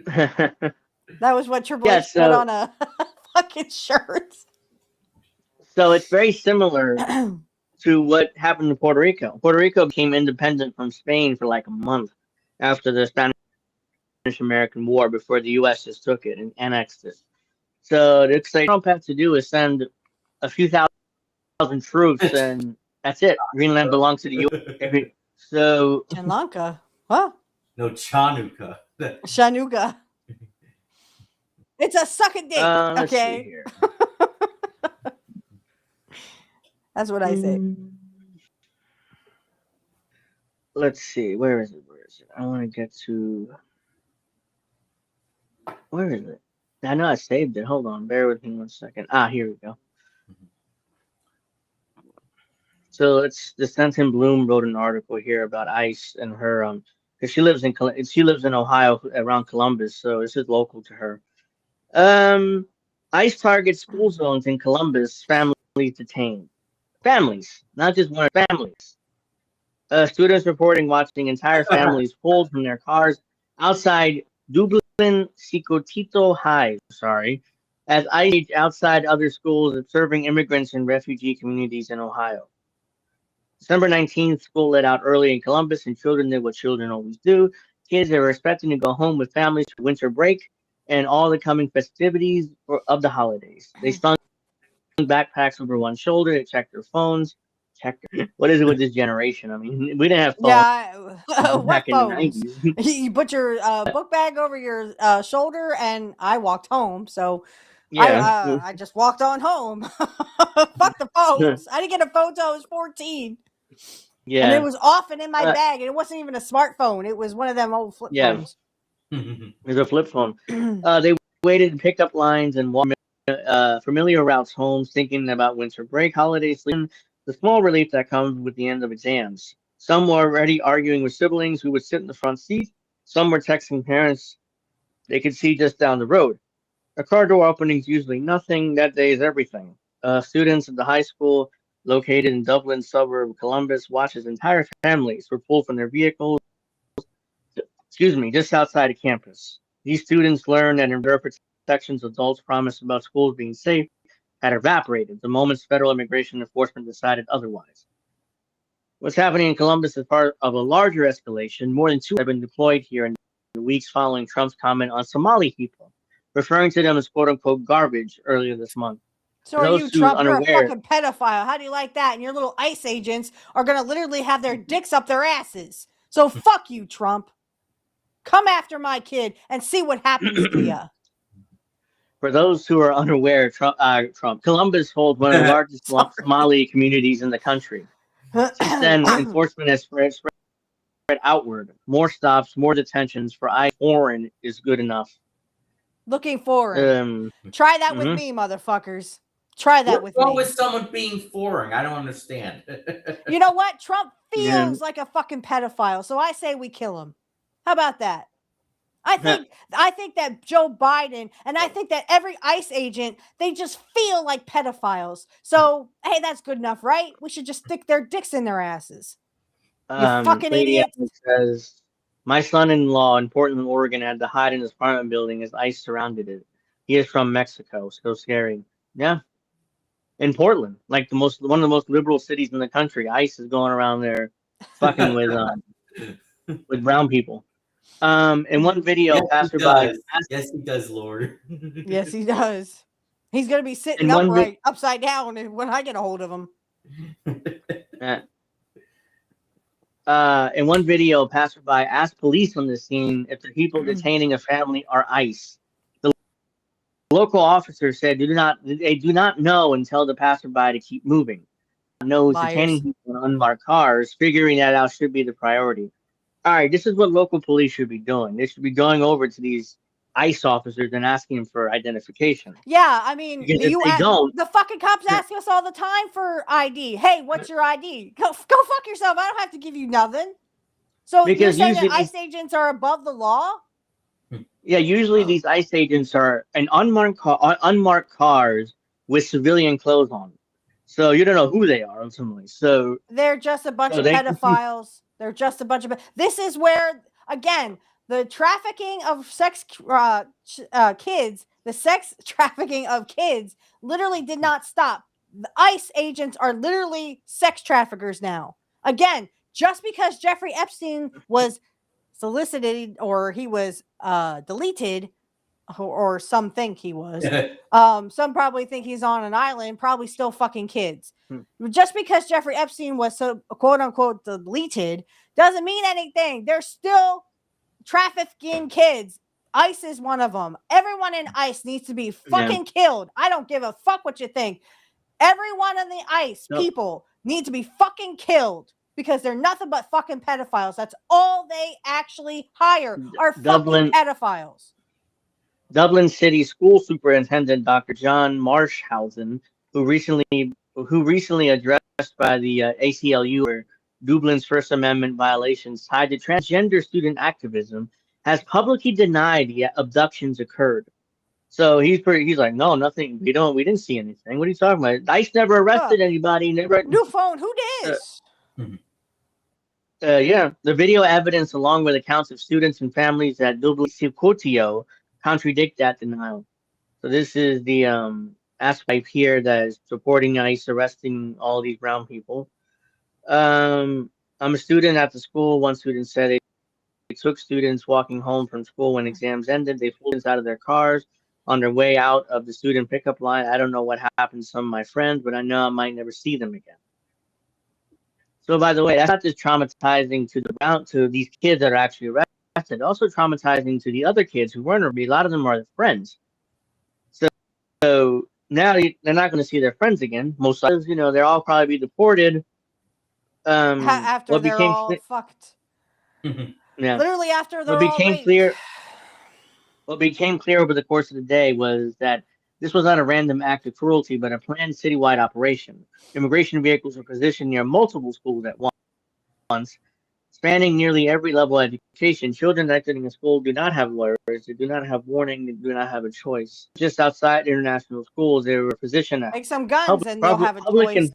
That was what Triple H put on a fucking shirt. So it's very similar to what happened in Puerto Rico. Puerto Rico became independent from Spain for like a month after the Spanish-American War, before the U.S. just took it and annexed it. So the thing Trump had to do is send a few thousand troops, and that's it. Greenland belongs to the U.S. So Sri Lanka, huh? No, Chanuka. Shanuka. It's a suck a dick. Let's see Okay, here. that's what I say. Let's see. Where is it? I want to get to. Where is it? I know I saved it. Hold on. Bear with me 1 second. Here we go. So it's the Stenton Bloom wrote an article here about ICE and her because she lives in Ohio around Columbus, so this is local to her. ICE targets school zones in Columbus, families detained. Families, not just one, families. Students reporting watching entire families pulled from their cars outside Dublin Secotito High, as ICE outside other schools observing immigrants and refugee communities in Ohio. December 19th, school let out early in Columbus, and children did what children always do. Kids that were expecting to go home with families for winter break and all the coming festivities of the holidays. They slung backpacks over one shoulder, they checked their phones. What is it with this generation? I mean, we didn't have phones What back in the phones? 90s. You put your book bag over your shoulder, and I walked home. So Yeah. I just walked on home. Fuck the phones. I didn't get a phone till I was 14. Yeah. And it was often in my bag, and it wasn't even a smartphone. It was one of them old flip phones. It was a flip phone. They waited in pickup lines and walked familiar routes home, thinking about winter break, holidays, the small relief that comes with the end of exams. Some were already arguing with siblings who would sit in the front seat. Some were texting parents they could see just down the road. A car door opening is usually nothing. That day is everything. Students at the high school located in Dublin suburb of Columbus watched as entire families were pulled from their vehicles, just outside of campus. These students learned that in their protections adults promised about schools being safe had evaporated the moment federal immigration enforcement decided otherwise. What's happening in Columbus is part of a larger escalation. More than 2 have been deployed here in the weeks following Trump's comment on Somali people, referring to them as quote-unquote garbage earlier this month. So are you, Trump? You're a fucking pedophile. How do you like that? And your little ICE agents are going to literally have their dicks up their asses. So fuck you, Trump. Come after my kid and see what happens to you. For those who are unaware, Columbus holds one of the largest Somali communities in the country. Since then, enforcement has spread outward. More stops, more detentions for foreign is good enough. Looking forward. Try that with me, motherfuckers. Try that with me. What was someone being foreign? I don't understand. You know what? Trump feels like a fucking pedophile, so I say we kill him. How about that? I think that Joe Biden and I think that every ICE agent, they just feel like pedophiles. So, hey, that's good enough, right? We should just stick their dicks in their asses. You fucking idiot. Says, my son-in-law in Portland, Oregon had to hide in his apartment building as ICE surrounded it. He is from Mexico. So scary. Yeah. In Portland, like one of the most liberal cities in the country, ICE is going around there fucking with brown people. In one video, passerby. Yes, he does, Lord. Yes, he does. He's gonna be sitting upright, upside down, when I get a hold of him. In one video, passerby asked police on the scene if the people detaining a family are ICE. The local officer said they do not know and tell the passerby to keep moving. Knows detaining people in unmarked cars, figuring that out should be the priority. All right, this is what local police should be doing. They should be going over to these ICE officers and asking them for identification. Yeah, I mean, don't, the fucking cops ask us all the time for ID. Hey, what's your ID? Go fuck yourself. I don't have to give you nothing. So you're saying that ICE agents are above the law? Yeah, usually these ICE agents are in unmarked cars with civilian clothes on. So you don't know who they are ultimately. So they're just a bunch of pedophiles. They're just a bunch of. This is where, again, the trafficking of kids, the sex trafficking of kids, literally did not stop. The ICE agents are literally sex traffickers now. Again, just because Jeffrey Epstein was solicited or he was deleted, or some think he was. Some probably think he's on an island, probably still fucking kids. Just because Jeffrey Epstein was so quote unquote deleted doesn't mean anything. They're still trafficking kids ICE is one of them. Everyone in ICE needs to be fucking killed. I don't give a fuck what you think. Everyone in the ICE people need to be fucking killed because they're nothing but fucking pedophiles. That's all they actually hire are fucking pedophiles. Dublin City School Superintendent Dr. John Marshhausen, who recently addressed by the ACLU for Dublin's First Amendment violations tied to transgender student activism, has publicly denied the abductions occurred. So he's like, no, nothing. We didn't see anything. What are you talking about? ICE never arrested anybody. Never. New phone. Who dis? Yeah, the video evidence, along with accounts of students and families at Dublin Circuito, contradict that denial. So this is the aspect here that is supporting ICE arresting all these brown people. I'm a student at the school. One student said they took students walking home from school when exams ended. They pulled us out of their cars on their way out of the student pickup line. I don't know what happened to some of my friends, but I know I might never see them again. So, by the way, that's not just traumatizing to these kids that are actually arrested. Also traumatizing to the other kids who weren't arrested. A lot of them are their friends. So now they're not going to see their friends again. Most likely, they'll all probably be deported. After they're all fucked. Yeah. Literally after they're all raped. What became clear over the course of the day was that this was not a random act of cruelty, but a planned citywide operation. Immigration vehicles were positioned near multiple schools at once, spanning nearly every level of education. Children exiting a school do not have lawyers, they do not have warning, they do not have a choice. Just outside international schools, they were positioned at take some guns and you'll have a choice.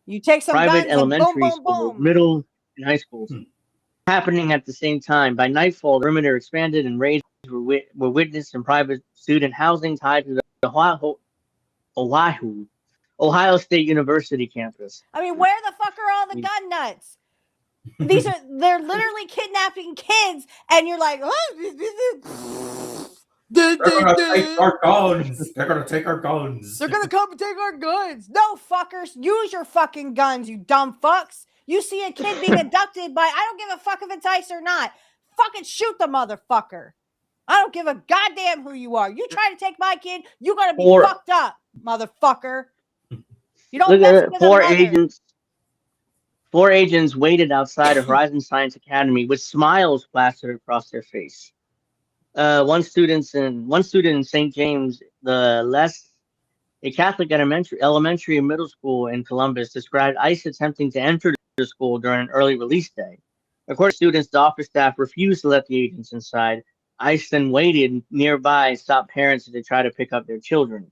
You take some private guns elementary and boom, boom, schools, boom. middle and high schools. Happening at the same time. By nightfall, the perimeter expanded and raids were witnessed in private student housing tied to the Ohio State University campus. I mean, where the fuck are all the gun nuts? They're literally kidnapping kids, and you're like, they're gonna take our guns. They're gonna take our guns. They're gonna come and take our guns. No, fuckers, use your fucking guns, you dumb fucks. You see a kid being abducted by, I don't give a fuck if it's ICE or not. Fucking shoot the motherfucker. I don't give a goddamn who you are. You try to take my kid, you gotta be fucked up, motherfucker. You don't mess with Four agents waited outside of Horizon Science Academy with smiles plastered across their face. One student in St. James, a Catholic elementary and middle school in Columbus, described ICE attempting to enter the school during an early release day. According to students, the office staff refused to let the agents inside. ICE then waited nearby and stopped parents as they try to pick up their children.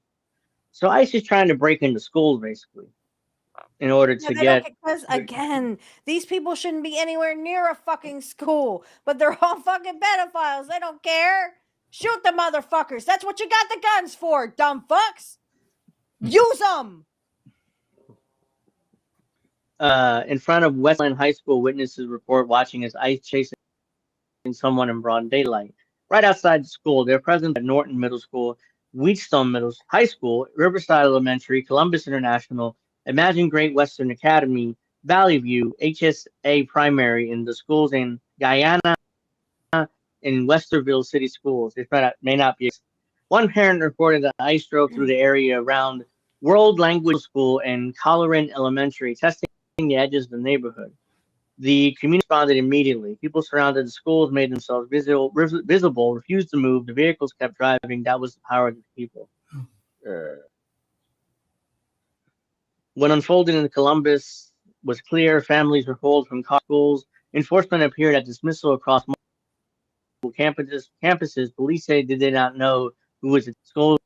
So ICE is trying to break into schools, basically, in order to get... Because, again, these people shouldn't be anywhere near a fucking school, but they're all fucking pedophiles. They don't care. Shoot the motherfuckers. That's what you got the guns for, dumb fucks. Use them. In front of Westland High School, witnesses report watching as ICE chasing someone in broad daylight. Right outside the school, they're present at Norton Middle School, Wheatstone High School, Riverside Elementary, Columbus International, Imagine Great Western Academy, Valley View, HSA Primary, in the schools in Guyana, in Westerville City Schools. It may not be. One parent reported that ICE drove through the area around World Language School and Colleran Elementary, testing the edges of the neighborhood. The community responded immediately. People surrounded the schools, made themselves visible, refused to move. The vehicles kept driving. That was the power of the people. What unfolded in Columbus was clear. Families were pulled from schools. Enforcement appeared at dismissal across multiple campuses. Police say they did not know who was at school.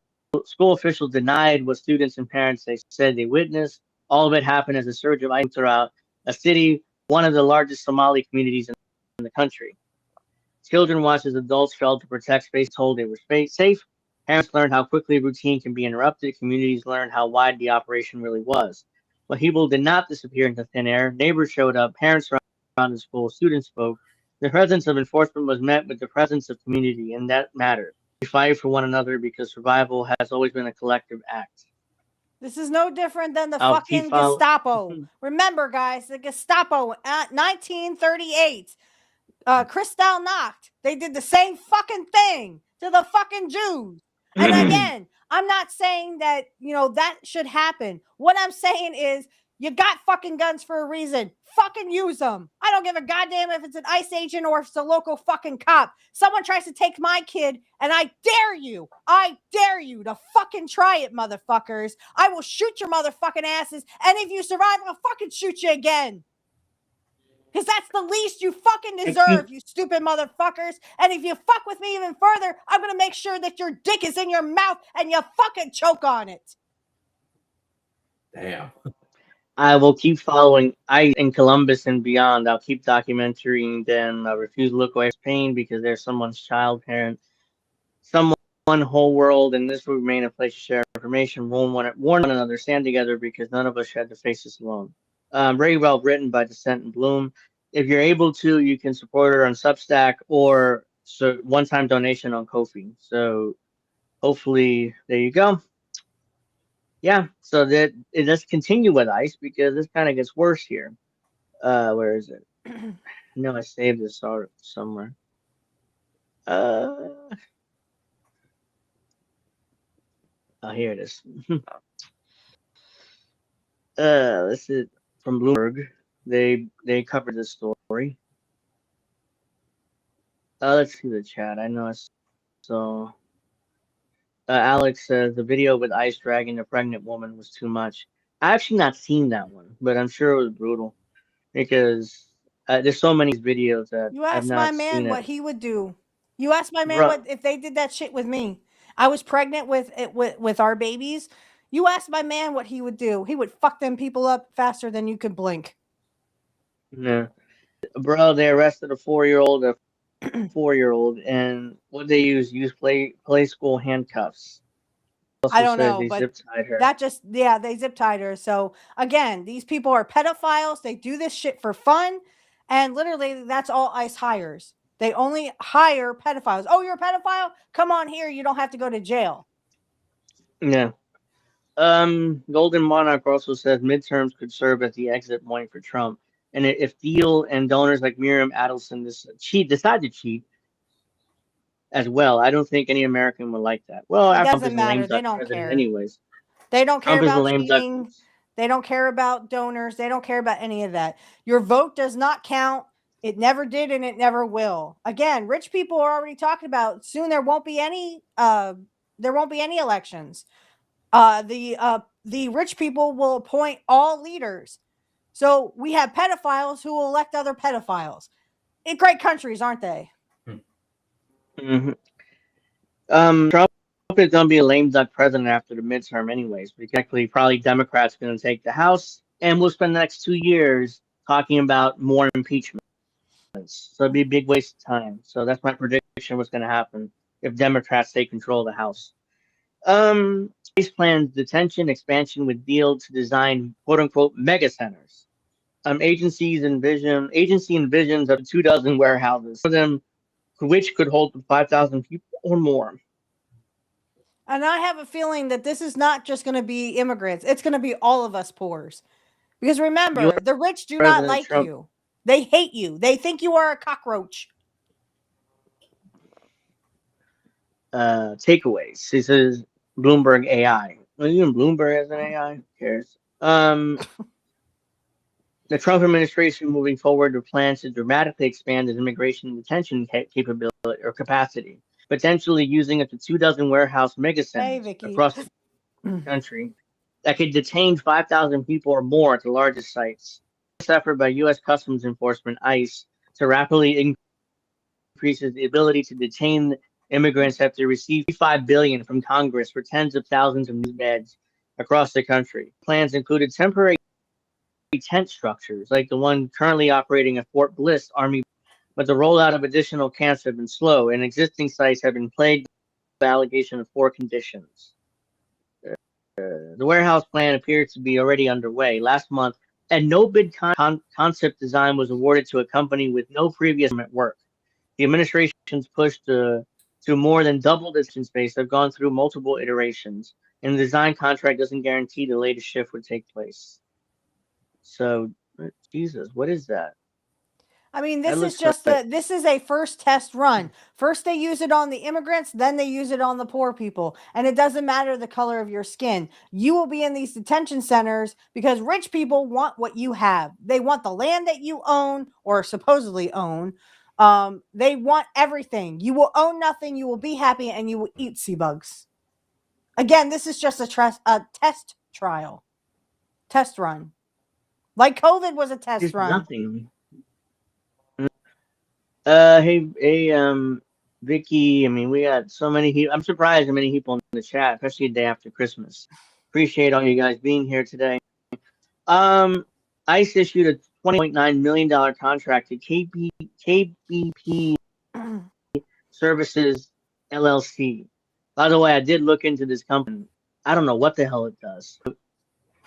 School officials denied what students and parents they said they witnessed. All of it happened as a surge of ICE throughout a city, one of the largest Somali communities in the country. Children watched as adults failed to protect space, told they were safe. Parents learned how quickly routine can be interrupted. Communities learned how wide the operation really was. But people did not disappear into thin air. Neighbors showed up. Parents around the school. Students spoke. The presence of enforcement was met with the presence of community, and that mattered. We fight for one another because survival has always been a collective act. This is no different than the fucking Gestapo. Remember, guys, the Gestapo at 1938. Kristallnacht. They did the same fucking thing to the fucking Jews. And again, I'm not saying that, that should happen. What I'm saying is, you got fucking guns for a reason. Fucking use them. I don't give a goddamn if it's an ICE agent or if it's a local fucking cop. Someone tries to take my kid, and I dare you to fucking try it, motherfuckers. I will shoot your motherfucking asses, and if you survive, I'll fucking shoot you again. Because that's the least you fucking deserve, you stupid motherfuckers. And if you fuck with me even further, I'm going to make sure that your dick is in your mouth and you fucking choke on it. Damn. I will keep following ICE in Columbus and beyond. I'll keep documenting them. I refuse to look away from pain because they're someone's child, parent, someone, whole world, and this will remain a place to share information, warn one another, stand together because none of us had to face this alone. Very well written by Descent and Bloom. If you're able to, you can support her on Substack or one-time donation on Ko-fi. So hopefully, there you go. Yeah, so that let's continue with ICE because this kind of gets worse here. Where is it? No, I saved this somewhere. Oh, here it is. This is from Bloomberg. They covered this story. Let's see the chat. I know it's so. Alex says the video with ICE dragging a pregnant woman was too much. I've actually not seen that one, but I'm sure it was brutal because there's so many videos that You I've asked not my man seen what it. he would do. You asked my man what if they did that shit with me. I was pregnant with our babies. You asked my man what he would do. He would fuck them people up faster than you could blink. Yeah, bro, they arrested a 4-year-old, and what they use play school handcuffs. Also I don't says know, they but zip tied her. they zip tied her. So again, these people are pedophiles. They do this shit for fun, and literally that's all ICE hires. They only hire pedophiles. Oh, you're a pedophile? Come on here. You don't have to go to jail. Yeah. Golden Monarch also says midterms could serve as the exit point for Trump. And if Thiel and donors like Miriam Adelson decide to cheat as well, I don't think any American would like that. Well, It Trump is doesn't a lame matter. They duck don't president care. anyways. They don't care Trump is a about lame duck. cheating. They don't care about donors. They don't care about any of that. Your vote does not count. It never did, and it never will. Again, rich people are already talking about soon there won't be any elections. The rich people will appoint all leaders. So we have pedophiles who will elect other pedophiles. In great countries, aren't they? Mm-hmm. Trump is going to be a lame duck president after the midterm anyways. Because probably Democrats going to take the House, and we'll spend the next 2 years talking about more impeachments. So it'd be a big waste of time. So that's my prediction what's going to happen if Democrats take control of the House. ICE plans detention expansion with deal to design quote unquote mega centers. Agency envisions up to 24 warehouses, for them which could hold 5,000 people or more. And I have a feeling that this is not just going to be immigrants. It's going to be all of us poors. Because remember, the rich do not like you. They hate you. They think you are a cockroach. Takeaways. This is Bloomberg AI. Well, even Bloomberg has an AI. Who cares? The Trump administration moving forward with plans to dramatically expand its immigration and detention capability or capacity, potentially using up to 24 warehouse megacenters across the country that could detain 5,000 people or more at the largest sites. This effort by U.S. Customs Enforcement (ICE) to rapidly increases the ability to detain immigrants after receiving $5 billion from Congress for tens of thousands of new beds across the country. Plans included temporary tent structures like the one currently operating at Fort Bliss Army, but the rollout of additional camps have been slow, and existing sites have been plagued with the allegation of poor conditions. The warehouse plan appears to be already underway. Last month, a no-bid concept design was awarded to a company with no previous work. The administration's push to more than double the space have gone through multiple iterations, and the design contract doesn't guarantee the latest shift would take place. So, Jesus, what is that? I mean, That this is looks just right. this is a first test run. First they use it on the immigrants, then they use it on the poor people. And it doesn't matter the color of your skin. You will be in these detention centers because rich people want what you have. They want the land that you own or supposedly own. They want everything. You will own nothing, you will be happy, and you will eat sea bugs. Again, this is just a test trial. Test run. Like COVID was a test Just run. nothing. Hey, Vicky. I mean, we got so many people. I'm surprised how many people in the chat, especially the day after Christmas. Appreciate all you guys being here today. ICE issued a $20.9 million contract to KBP Services LLC. By the way, I did look into this company. I don't know what the hell it does.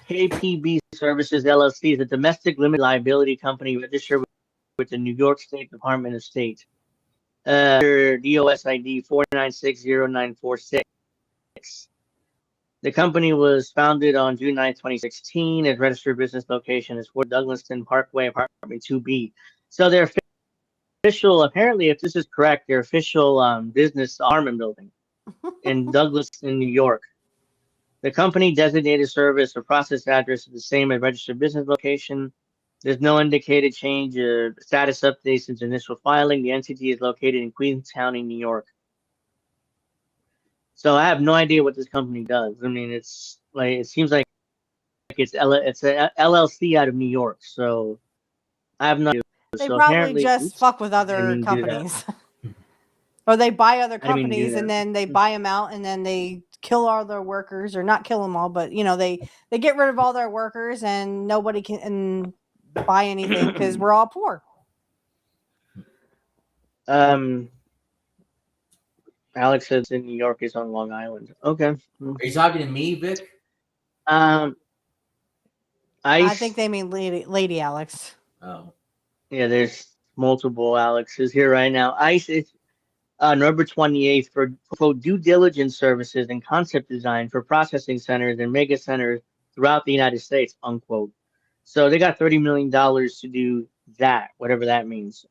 KPB Services LLC is a domestic limited liability company registered with the New York State Department of State. DOS ID 4960946. The company was founded on June 9, 2016. Its registered business location is 4 Douglaston Parkway, apartment 2B. So their official, apparently, if this is correct, their official business apartment building in Douglaston, New York. The company designated service or process address is the same as registered business location. There's no indicated change or status update since initial filing. The entity is located in Queens County, New York. So I have no idea what this company does. I mean, it's like it seems like it's a LLC out of New York. So I have no idea. They So probably apparently, just fuck with I other didn't do that. companies. Or they buy other I didn't mean to do companies and that. then they buy them out and then they kill all their workers, or not kill them all, but you know, they get rid of all their workers and nobody can buy anything because we're all poor. Alex says in New York is on Long Island. Okay. Are you talking to me, Vic? I ICE. think they mean Lady Alex. Oh. Yeah, there's multiple Alexes here right now. ICE is November 28th for due diligence services and concept design for processing centers and mega centers throughout the United States, unquote. So they got $30 million to do that, whatever that means.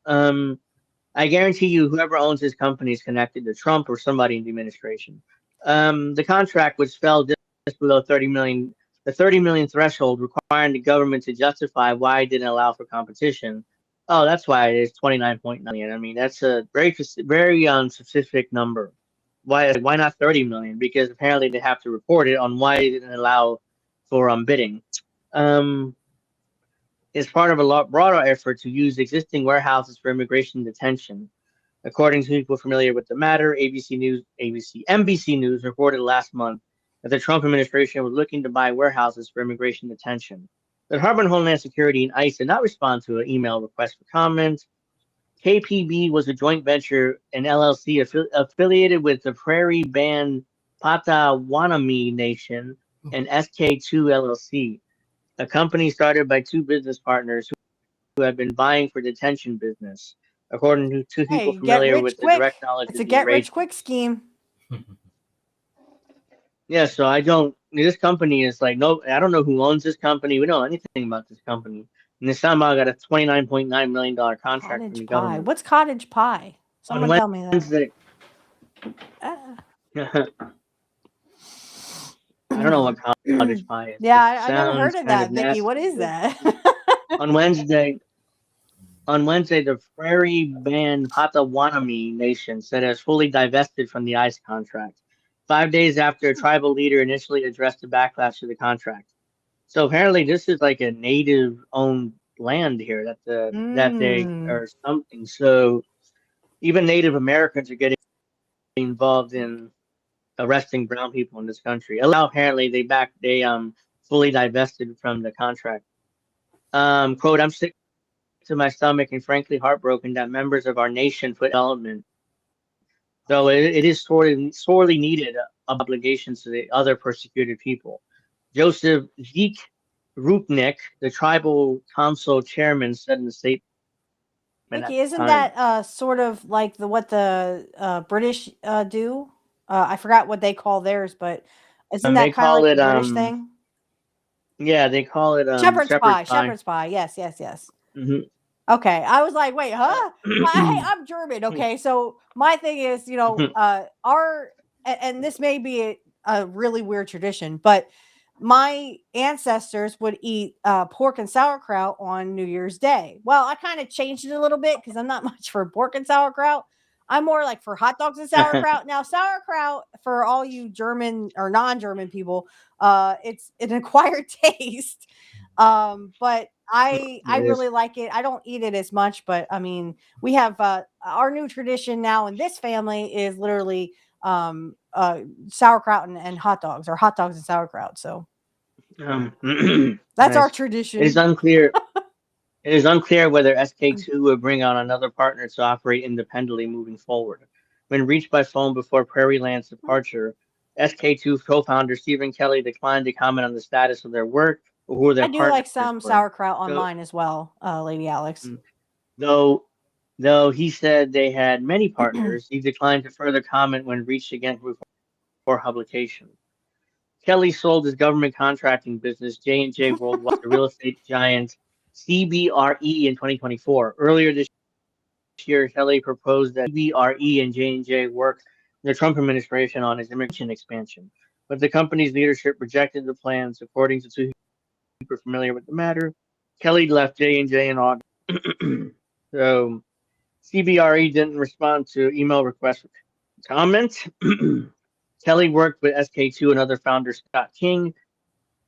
I guarantee you, whoever owns this company is connected to Trump or somebody in the administration. The contract, which fell just below 30 million, the 30 million threshold, requiring the government to justify why it didn't allow for competition. Oh, that's why it is 29.9 million. I mean, that's a very specific number. Why not 30 million? Because apparently they have to report it on why it didn't allow for bidding. Is part of a broader effort to use existing warehouses for immigration detention. According to people familiar with the matter, NBC News reported last month that the Trump administration was looking to buy warehouses for immigration detention. The Department of Homeland Security and ICE did not respond to an email request for comment. KPB was a joint venture, an LLC affiliated with the Prairie Band Potawatomi Nation and SK2 LLC. A company started by two business partners who have been vying for detention business. According to two people familiar with the direct knowledge It's of a the get rich arrangement. quick scheme. Yeah, so I don't. This company is like no. I don't know who owns this company. We don't know anything about this company. And this time I got a $29.9 million contract from Cottage the pie. government. What's cottage pie? Someone tell me that. Wednesday. I don't know what cottage pie is. Yeah, I never heard of that, Vicky. Nasty, what is that? On Wednesday, the Prairie Band Potawatomi Nation said it has fully divested from the ICE contract, 5 days after a tribal leader initially addressed the backlash to the contract. So apparently, this is like a native-owned land here that they or something. So even Native Americans are getting involved in arresting brown people in this country. Apparently, they fully divested from the contract. Quote, I'm sick to my stomach and frankly heartbroken that members of our nation put development, though it is sorely needed, obligations to the other persecuted people. Joseph Zeke Rupnik, the tribal council chairman, said in the statement. Vicky, isn't that sort of like what the British do? I forgot what they call theirs, but isn't that kind of like a British thing? Yeah, they call it shepherd's pie. Shepherd's pie. Yes. Mm-hmm. Okay, I was like, wait, huh? Hey, I'm German. Okay, so my thing is, and this may be a really weird tradition, but my ancestors would eat pork and sauerkraut on New Year's Day. Well, I kind of changed it a little bit because I'm not much for pork and sauerkraut. I'm more like for hot dogs and sauerkraut. Now, sauerkraut, for all you German or non-German people, it's an acquired taste. But I really like it. I don't eat it as much, but I mean, we have our new tradition now in this family is literally sauerkraut and hot dogs, or hot dogs and sauerkraut. So that's our tradition. It is unclear. It is unclear whether SK2 will bring on another partner to operate independently moving forward. When reached by phone before Prairie Land's departure, SK2 co-founder Stephen Kelly declined to comment on the status of their work or who their I do partners like some were. sauerkraut online as well, Lady Alex. Though he said they had many partners, he declined to further comment when reached again before publication. Kelly sold his government contracting business, J&J Worldwide, to real estate giant CBRE in 2024. Earlier this year, Kelly proposed that CBRE and J&J work in the Trump administration on his immigration expansion, but the company's leadership rejected the plans. According to two people familiar with the matter, Kelly left J&J in August. So CBRE didn't respond to email requests for comment. Kelly worked with SK2 and other founder Scott King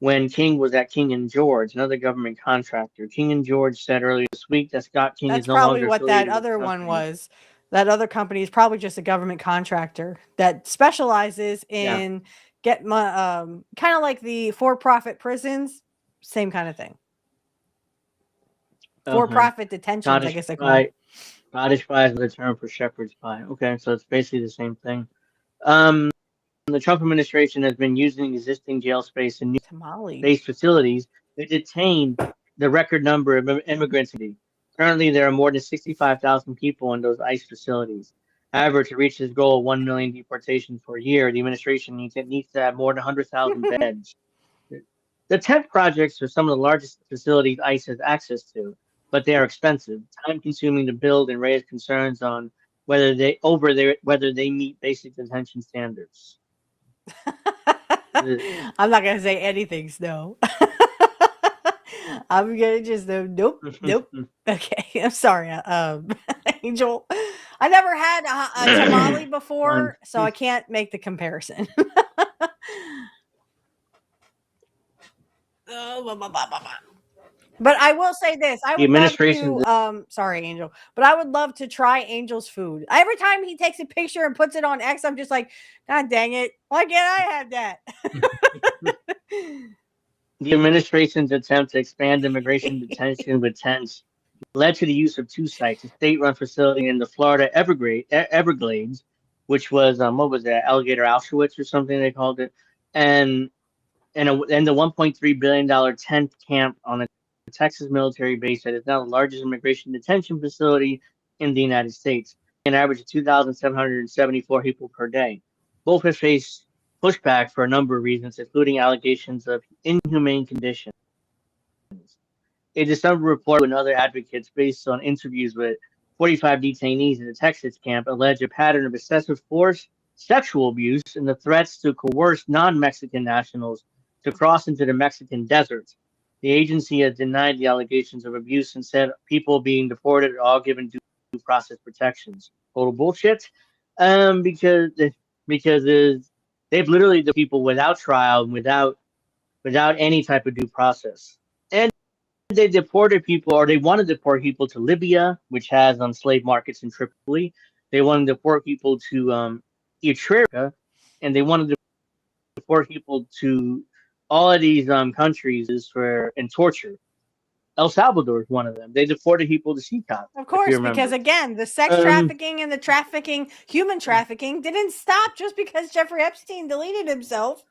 when King was at King and George, another government contractor. King and George said earlier this week that Scott King That's is no probably longer what that affiliated with the other one company. was. That other company is probably just a government contractor that specializes in kind of like the for-profit prisons, same kind of thing. For-profit detentions, I guess they call it. Scottish pie is the term for shepherd's pie. Okay, so it's basically the same thing. The Trump administration has been using existing jail space and new-based facilities to detain the record number of immigrants. Currently, there are more than 65,000 people in those ICE facilities. However, to reach this goal of 1 million deportations per year, the administration needs to have more than 100,000 beds. The tent projects are some of the largest facilities ICE has access to, but they are expensive, time-consuming to build, and raise concerns on whether they meet basic detention standards. I'm not gonna say anything, Snow. I'm gonna just nope. Okay, I'm sorry, Angel. I never had a tamale before, so I can't make the comparison. But I will say this: I would love to. Sorry, Angel, but I would love to try Angel's food. Every time he takes a picture and puts it on X, I'm just like, God dang it! Why can't I have that? The administration's attempt to expand immigration detention with tents led to the use of two sites: a state-run facility in the Florida Everglades, which was what was that, Alligator Auschwitz or something they called it, and the $1.3 billion tent camp on a Texas military base that is now the largest immigration detention facility in the United States, an average of 2,774 people per day. Both have faced pushback for a number of reasons, including allegations of inhumane conditions. A December report and other advocates, based on interviews with 45 detainees in the Texas camp, allege a pattern of excessive force, sexual abuse, and the threats to coerce non-Mexican nationals to cross into the Mexican desert. The agency has denied the allegations of abuse and said people being deported are all given due process protections. Total bullshit. Because they've literally the people without trial, without any type of due process. And they deported people, or they want to deport people to Libya, which has slave markets in Tripoli. They want to deport people to Eritrea, and they want to deport people to all of these countries and torture. El Salvador is one of them. They deported people to CCOP. Of course, because again, the sex trafficking and the human trafficking didn't stop just because Jeffrey Epstein deleted himself.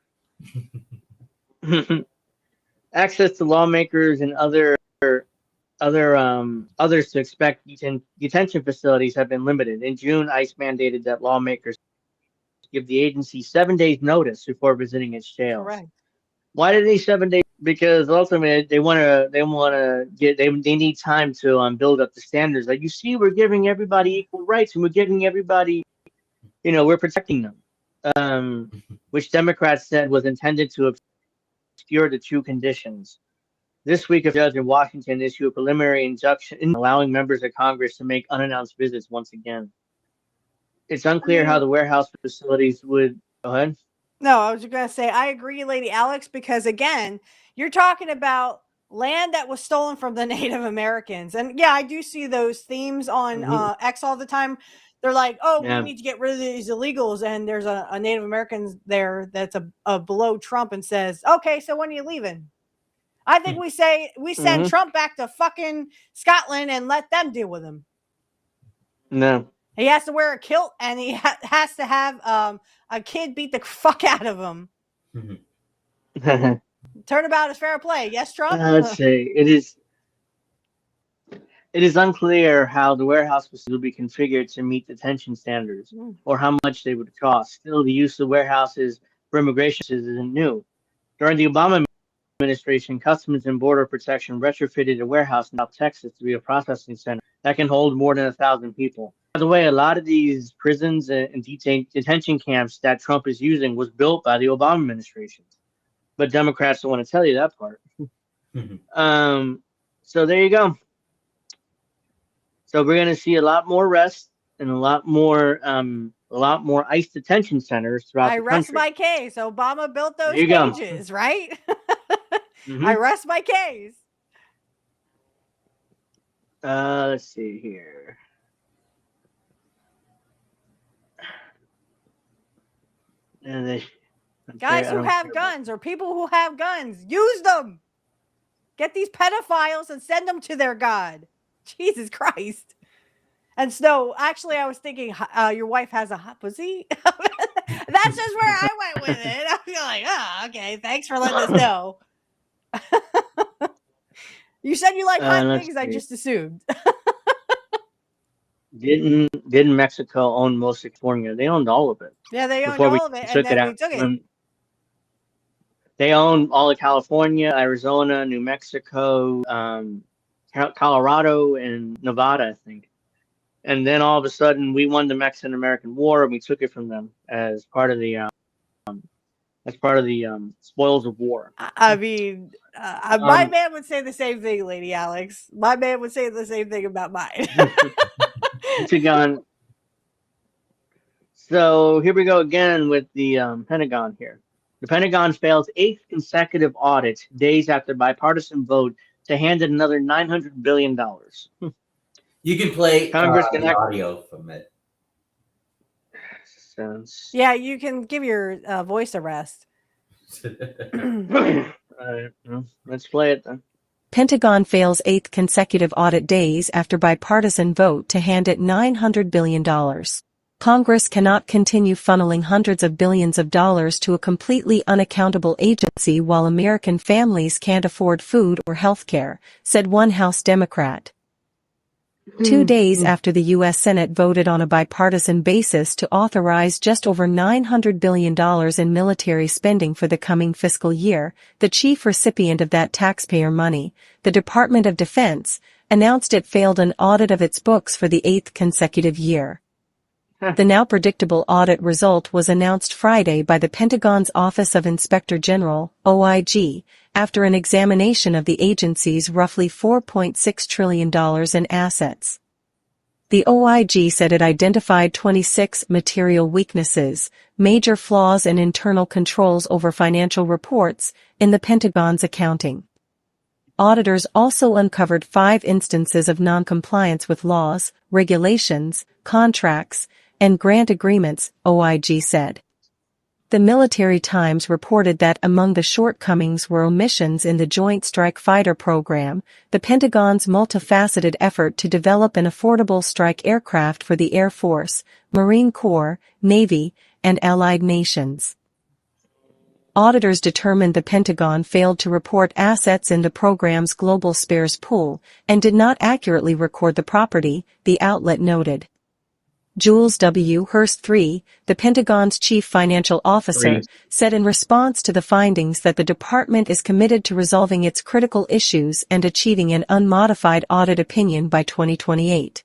Access to lawmakers and others to inspect detention facilities have been limited. In June, ICE mandated that lawmakers give the agency 7 days notice before visiting its jails. Correct. Why did they 7 days because ultimately they need time to build up the standards. Like, you see, we're giving everybody equal rights, and we're giving everybody, we're protecting them, which Democrats said was intended to obscure the true conditions. This week, a judge in Washington issued a preliminary injunction allowing members of Congress to make unannounced visits once again. It's unclear how the warehouse facilities would. Go ahead. No, I was just going to say, I agree, Lady Alex, because again, you're talking about land that was stolen from the Native Americans. And yeah, I do see those themes on X all the time. They're like, oh, we need to get rid of these illegals. And there's a Native American there that's a below Trump and says, okay, so when are you leaving? I think we send Trump back to fucking Scotland and let them deal with him. No. He has to wear a kilt, and he has to have a kid beat the fuck out of him. Turnabout is fair play. Yes, Trump? Let's see. It is unclear how the warehouse facility will be configured to meet detention standards or how much they would cost. Still, the use of warehouses for immigration isn't new. During the Obama administration, Customs and Border Protection retrofitted a warehouse in South Texas to be a processing center that can hold more than 1,000 people. By the way, a lot of these prisons and detention camps that Trump is using was built by the Obama administration. But Democrats don't want to tell you that part. So there you go. So we're going to see a lot more arrests and a lot more ICE detention centers throughout the country. I rest my case. Obama built those cages, right? I rest my case. Let's see here. Guys who have guns or people who have guns, use them. Get these pedophiles and send them to their God. Jesus Christ. And Snow, actually, I was thinking your wife has a hot pussy. That's just where I went with it. I feel like, oh, okay. Thanks for letting us know. You said you like hot things. I just assumed. Didn't Mexico own most of California? They owned all of it. Yeah, they owned all of it, and then we took it. They owned all of California, Arizona, New Mexico, Colorado, and Nevada, I think. And then all of a sudden, we won the Mexican-American War, and we took it from them as part of the spoils of war. I mean, my man would say the same thing, Lady Alex. My man would say the same thing about mine. Pentagon. So here we go again with the Pentagon here. The Pentagon fails 8th consecutive audit days after bipartisan vote to hand it another $900 billion. You can play Congress the audio from it. Yeah, you can give your voice a rest. Let's play it then. Pentagon fails 8th consecutive audit days after bipartisan vote to hand it $900 billion. Congress cannot continue funneling hundreds of billions of dollars to a completely unaccountable agency while American families can't afford food or health care, said one House Democrat. 2 days after the U.S. Senate voted on a bipartisan basis to authorize just over $900 billion in military spending for the coming fiscal year, the chief recipient of that taxpayer money, the Department of Defense, announced it failed an audit of its books for the 8th consecutive year. The now predictable audit result was announced Friday by the Pentagon's Office of Inspector General, OIG, after an examination of the agency's roughly $4.6 trillion in assets. The OIG said it identified 26 material weaknesses, major flaws and internal controls over financial reports in the Pentagon's accounting. Auditors also uncovered 5 instances of noncompliance with laws, regulations, contracts, and grant agreements, OIG said. The Military Times reported that among the shortcomings were omissions in the Joint Strike Fighter program, the Pentagon's multifaceted effort to develop an affordable strike aircraft for the Air Force, Marine Corps, Navy, and allied nations. Auditors determined the Pentagon failed to report assets in the program's global spares pool and did not accurately record the property, the outlet noted. Jules W. Hurst III, the Pentagon's chief financial officer, said in response to the findings that the department is committed to resolving its critical issues and achieving an unmodified audit opinion by 2028.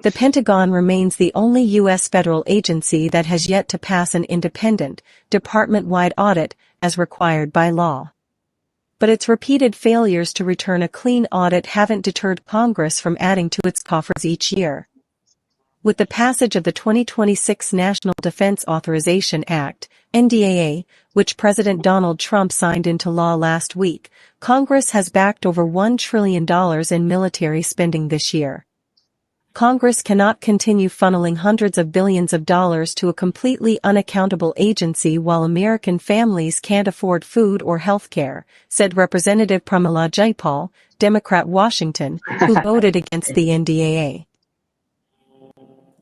The Pentagon remains the only U.S. federal agency that has yet to pass an independent, department-wide audit as required by law. But its repeated failures to return a clean audit haven't deterred Congress from adding to its coffers each year. With the passage of the 2026 National Defense Authorization Act, NDAA, which President Donald Trump signed into law last week, Congress has backed over $1 trillion in military spending this year. Congress cannot continue funneling hundreds of billions of dollars to a completely unaccountable agency while American families can't afford food or health care, said Representative Pramila Jayapal, Democrat Washington, who voted against the NDAA.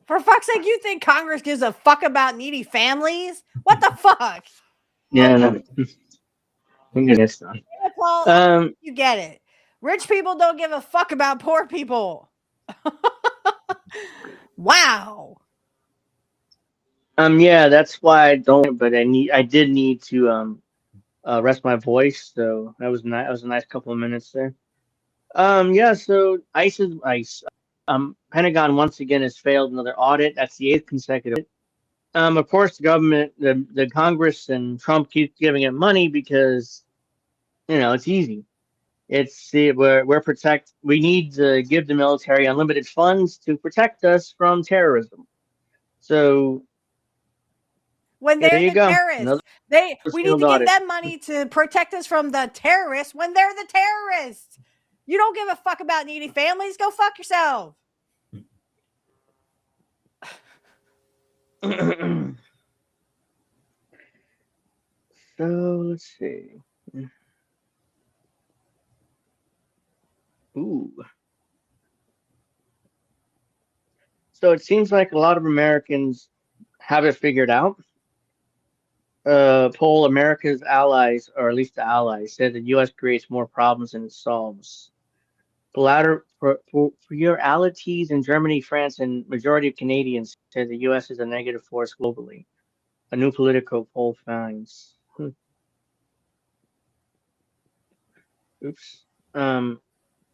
For fuck's sake, you think Congress gives a fuck about needy families? What the fuck? Yeah, no. I'm gonna get done. Paul, you get it. Rich people don't give a fuck about poor people. Wow. Yeah, that's why I don't. But I did need to rest my voice. So that was nice. That was a nice couple of minutes there. Yeah. So ICE. Pentagon once again has failed another audit. That's the 8th consecutive. Of course, the government, the Congress, and Trump keep giving it money because, it's easy. We need to give the military unlimited funds to protect us from terrorism. So when they're there you the go. terrorists, we need to give them money to protect us from the terrorists when they're the terrorists. You don't give a fuck about needy families. Go fuck yourself. So let's see. Ooh. So it seems like a lot of Americans have it figured out. Poll America's allies, or at least the allies, said the U.S. creates more problems than it solves. Pluralities in Germany, France, and majority of Canadians said the U.S. is a negative force globally. A new Politico poll finds. Oops.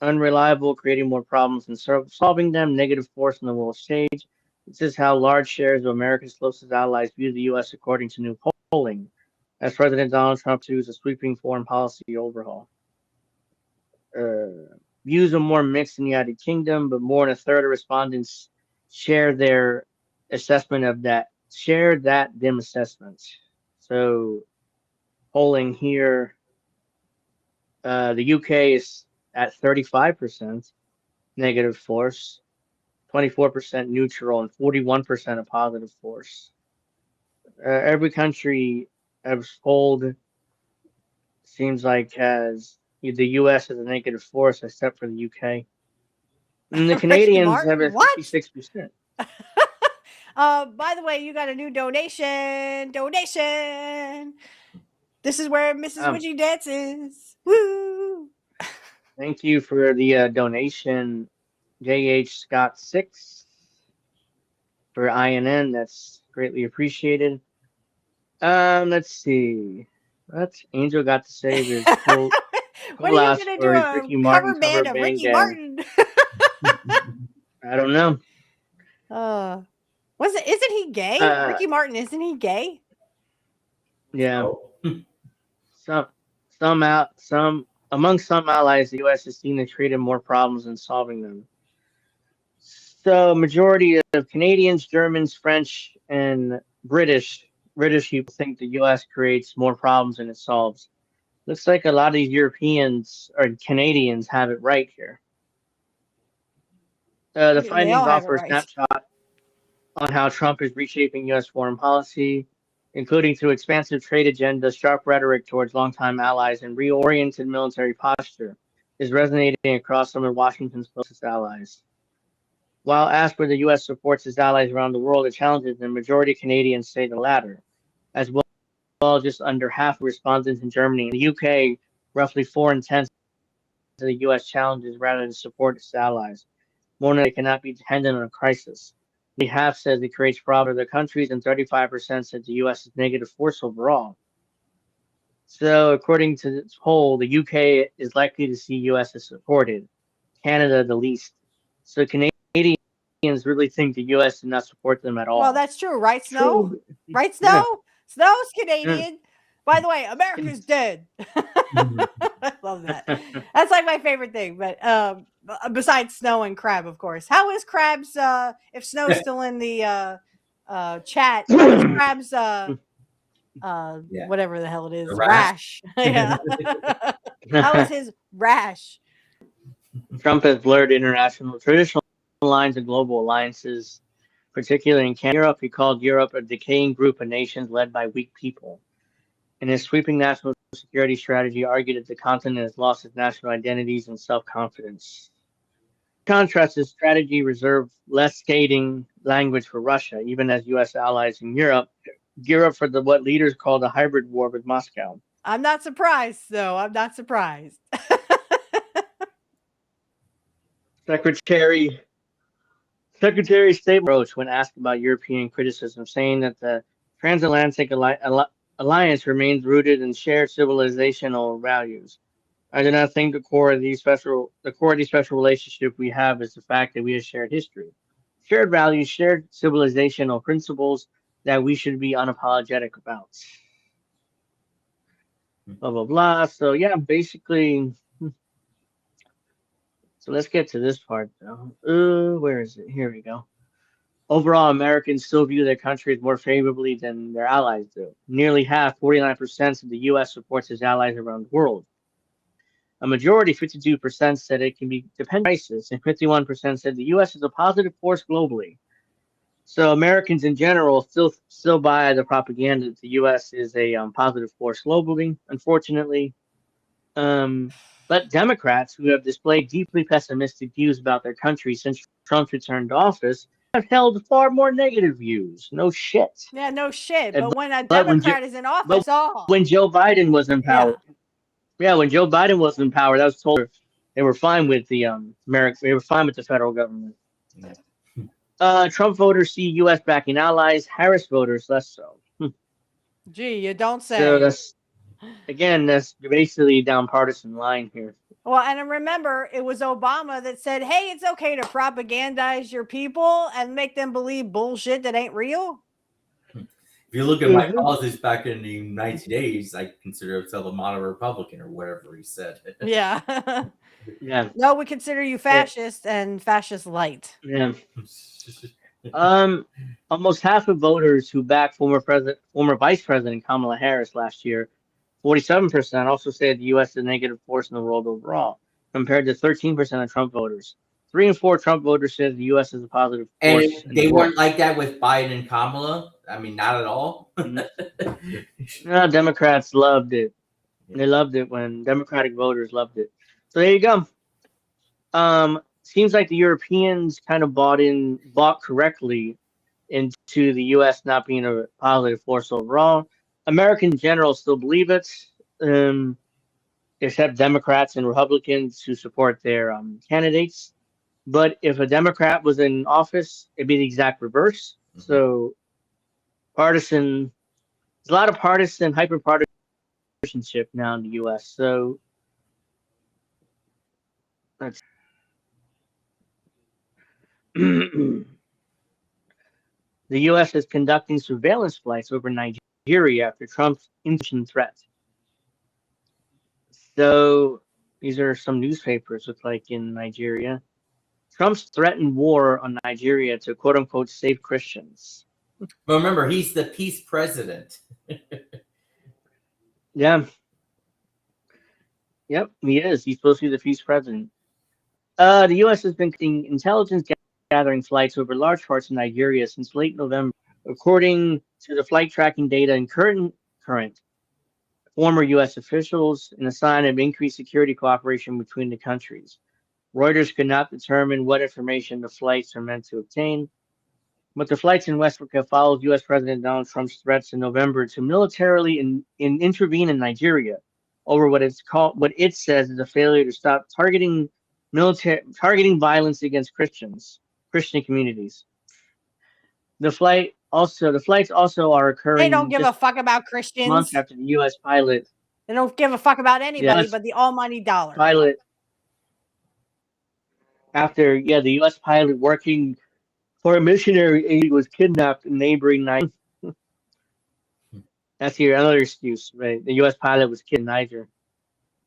Unreliable, creating more problems than solving them, negative force on the world stage. This is how large shares of America's closest allies view the U.S. according to new polling, as President Donald Trump pursues a sweeping foreign policy overhaul. Views are more mixed in the United Kingdom, but more than a third of respondents share their assessment of that. Share that dim assessment. So, polling here, the UK is at 35% negative force, 24% neutral, and 41% a positive force. Every country I've polled seems like has the U.S. as a negative force, except for the UK. And the Canadians have a 56%. By the way, you got a new donation. This is where Mrs. Widgie dances. Woo! Thank you for the donation, J.H. Scott 6 for INN. That's greatly appreciated. Let's see. What Angel got to say is cool. When are you gonna do a Ricky Martin cover band of Ricky Martin? I don't know. Isn't he gay? Ricky Martin, isn't he gay? Yeah. Among some allies, the U.S. has seen and created more problems than solving them. So, majority of Canadians, Germans, French, and British people think the U.S. creates more problems than it solves. Looks like a lot of these Europeans or Canadians have it right here. The findings offer a snapshot on how Trump is reshaping U.S. foreign policy, including through expansive trade agenda, sharp rhetoric towards longtime allies, and reoriented military posture, is resonating across some of Washington's closest allies. While asked whether the U.S. supports its allies around the world, it challenges the majority of Canadians say the latter, as well just under half of respondents in Germany. In the UK, roughly 4 in 10 of the U.S. challenges rather than support its allies. More than they cannot be dependent on a crisis. half says it creates problems for other countries, and 35% said the U.S. is negative force overall. So, according to this poll, the UK is likely to see U.S. as supported, Canada the least. So, Canadians really think the U.S. did not support them at all. Well, that's true, right, Snow? True. Right, Snow? Yeah. Snow's Canadian. By the way, America's dead. I love that. That's like my favorite thing. But besides Snow and Crab, of course. How is Crab's if Snow's still in the chat, how is Crab's whatever the hell it is, The rash. yeah. How is his rash? Trump has blurred international traditional lines and global alliances, particularly in Europe. He called Europe a decaying group of nations led by weak people. In his sweeping national security strategy, argued that the continent has lost its national identities and self-confidence. In contrast, his strategy reserved less scathing language for Russia, even as U.S. allies in Europe gear up for what leaders call the hybrid war with Moscow. I'm not surprised, though. I'm not surprised. Secretary of State approach when asked about European criticism, saying that the transatlantic alliance remains rooted in shared civilizational values. I do not think the core of these special relationship we have is the fact that we have shared history, shared values, shared civilizational principles that we should be unapologetic about. Blah blah blah. So yeah, basically. So let's get to this part though. Where is it? Here we go. Overall, Americans still view their countries more favorably than their allies do. Nearly half, 49%, of the U.S. supports its allies around the world. A majority, 52%, said it can be dependent on crisis, and 51% said the U.S. is a positive force globally. So Americans in general still buy the propaganda that the U.S. is a positive force globally, unfortunately. But Democrats, who have displayed deeply pessimistic views about their country since Trump's return to office, have held far more negative views. No shit. Yeah, no shit. But when a but when Democrat is in office, when Joe Biden was in power, when Joe Biden was in power, that was told they were fine with the they were fine with the federal government. Trump voters see U.S. backing allies. Harris voters less so. Gee, you don't say. So that's basically down partisan line here. Well, and remember, it was Obama that said, hey, it's okay to propagandize your people and make them believe bullshit that ain't real. If you look at my politics back in the 90 days, I consider myself a moderate Republican or whatever he said. Yeah. Yeah. No, we consider you fascist and fascist light. Yeah. Almost half of voters who backed former Vice President Kamala Harris last year, 47%, also said the U.S. is a negative force in the world overall, compared to 13% of Trump voters. 3 in 4 Trump voters said the U.S. is a positive force. And they weren't like that with Biden and Kamala. I mean, not at all. No, Democrats loved it. They loved it when Democratic voters loved it. So there you go. Seems like the Europeans kind of bought correctly into the U.S. not being a positive force overall. American generals still believe it, except Democrats and Republicans who support their candidates. But if a Democrat was in office, it'd be the exact reverse. Mm-hmm. So there's a lot of hyper-partisanship now in the U.S. So that's the U.S. is conducting surveillance flights over Nigeria after Trump's invasion threat. So these are some newspapers with in Nigeria. Trump's threatened war on Nigeria to quote unquote save Christians. But remember, he's the peace president. Yeah. Yep, he is. He's supposed to be the peace president. The U.S. has been conducting intelligence gathering flights over large parts of Nigeria since late November, according to the flight tracking data and current former U.S. officials, in a sign of increased security cooperation between the countries. Reuters could not determine what information the flights are meant to obtain, but the flights in West Africa followed U.S. President Donald Trump's threats in November to militarily intervene in Nigeria over what it says is a failure to stop targeting violence against Christian communities. The flights also are occurring. They don't give a just fuck about months Christians. after the U.S. pilot. They don't give a fuck about anybody Yes. but the almighty dollar. Pilot after the U.S. pilot working for a missionary aid was kidnapped in neighboring Niger. That's here another excuse, right? The U.S. pilot was kidnapped in Niger.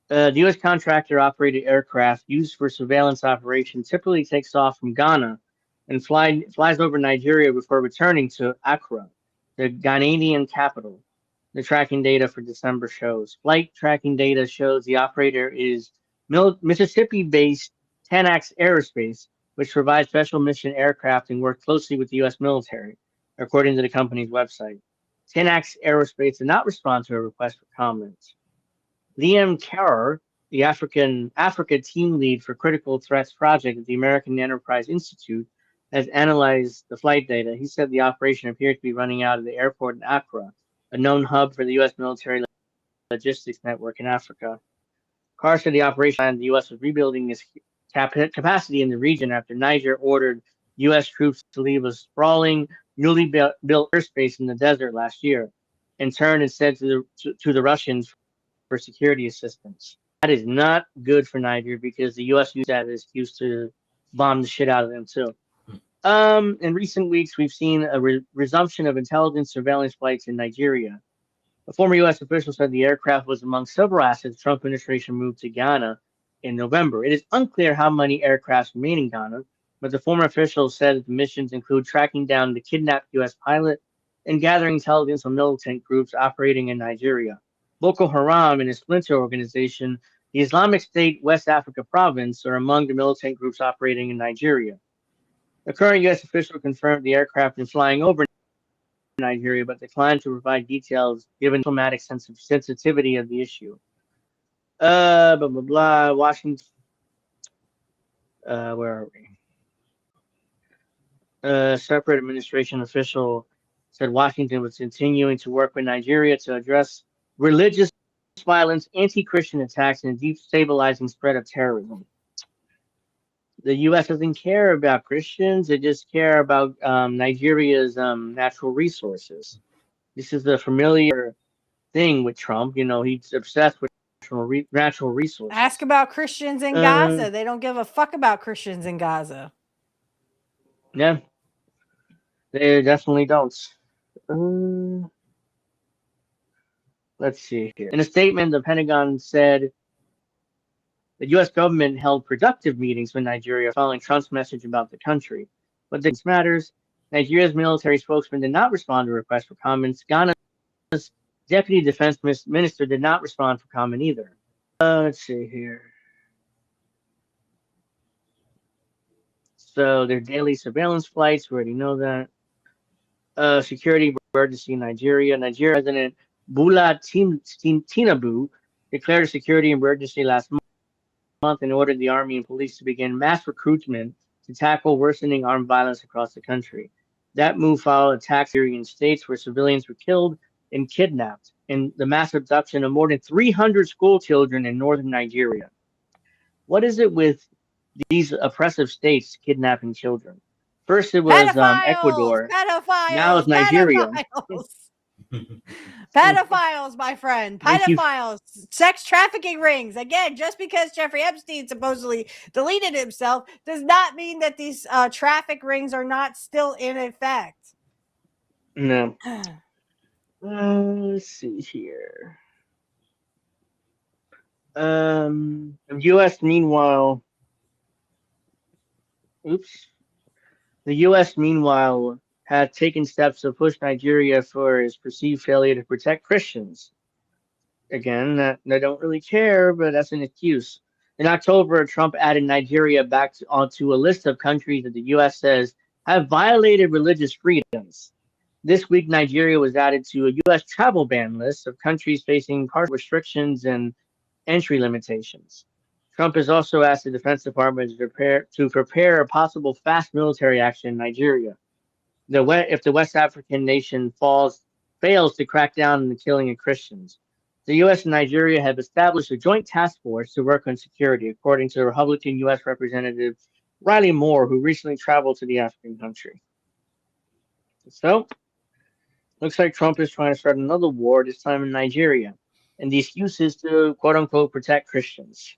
The U.S. contractor operated aircraft used for surveillance operations typically takes off from Ghana and flies over Nigeria before returning to Accra, the Ghanaian capital. The tracking data for December shows. Flight tracking data shows the operator is Mississippi-based 10X Aerospace, which provides special mission aircraft and works closely with the U.S. military, according to the company's website. 10X Aerospace did not respond to a request for comment. Liam Carrer, the Africa team lead for Critical Threats Project at the American Enterprise Institute, has analyzed the flight data. He said the operation appeared to be running out of the airport in Accra, a known hub for the U.S. military logistics network in Africa. Carr said the operation and the U.S. was rebuilding its capacity in the region after Niger ordered U.S. troops to leave a sprawling, newly built airspace in the desert last year, and turn instead to the Russians for security assistance. That is not good for Niger because the U.S. used that as excuse to bomb the shit out of them too. In recent weeks, we've seen a resumption of intelligence surveillance flights in Nigeria. A former U.S. official said the aircraft was among several assets the Trump administration moved to Ghana in November. It is unclear how many aircraft remain in Ghana, but the former official said that the missions include tracking down the kidnapped U.S. pilot and gathering intelligence on militant groups operating in Nigeria. Boko Haram and its splinter organization, the Islamic State West Africa Province, are among the militant groups operating in Nigeria. The current U.S. official confirmed the aircraft is flying over Nigeria, but declined to provide details given the diplomatic sensitivity of the issue. Blah, blah, blah. Washington. Where are we? A separate administration official said Washington was continuing to work with Nigeria to address religious violence, anti-Christian attacks, and the destabilizing spread of terrorism. The U.S. doesn't care about Christians; they just care about Nigeria's natural resources. This is a familiar thing with Trump. He's obsessed with natural resources. Ask about Christians in Gaza. They don't give a fuck about Christians in Gaza. Yeah, they definitely don't. Let's see here. In a statement, the Pentagon said the U.S. government held productive meetings with Nigeria following Trump's message about the country. But this matters. Nigeria's military spokesman did not respond to requests for comments. Ghana's deputy defense minister did not respond for comment either. Let's see here. So their daily surveillance flights, we already know that. Security emergency in Nigeria. Nigeria President Bola Tinubu declared a security emergency last month and ordered the army and police to begin mass recruitment to tackle worsening armed violence across the country. That move followed attacks in Syrian states where civilians were killed and kidnapped, and the mass abduction of more than 300 school children in northern Nigeria. What is it with these oppressive states kidnapping children? First it was Ecuador. Now it's Nigeria. Pedophiles, my friend. Pedophiles. Sex trafficking rings. Again, just because Jeffrey Epstein supposedly deleted himself does not mean that these traffic rings are not still in effect. No. Let's see here. The U.S. meanwhile had taken steps to push Nigeria for its perceived failure to protect Christians. Again, that they don't really care, but that's an excuse. In October, Trump added Nigeria back onto a list of countries that the U.S. says have violated religious freedoms. This week, Nigeria was added to a U.S. travel ban list of countries facing partial restrictions and entry limitations. Trump has also asked the Defense Department to prepare a possible fast military action in Nigeria. If the West African nation fails to crack down on the killing of Christians. The U.S. and Nigeria have established a joint task force to work on security, according to Republican U.S. Representative Riley Moore, who recently traveled to the African country. So, looks like Trump is trying to start another war, this time in Nigeria. And the excuse is to, quote unquote, protect Christians.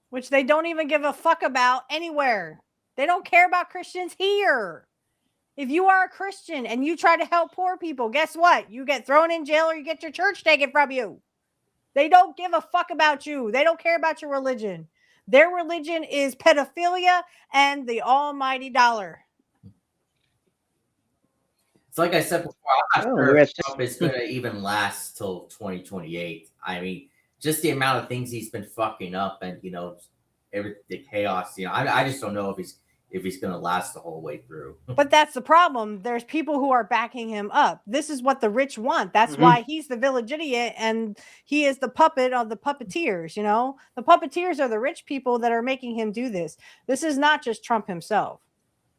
Which they don't even give a fuck about anywhere. They don't care about Christians here. If you are a Christian and you try to help poor people, guess what? You get thrown in jail or you get your church taken from you. They don't give a fuck about you. They don't care about your religion. Their religion is pedophilia and the almighty dollar. It's like I said before, I'm not Oh, sure we're if at Trump is going to even last till 2028. I mean, just the amount of things he's been fucking up, and the chaos. I just don't know if he's going to last the whole way through. But that's the problem. There's people who are backing him up. This is what the rich want. That's why he's the village idiot and he is the puppet of the puppeteers. The puppeteers are the rich people that are making him do this. This is not just Trump himself.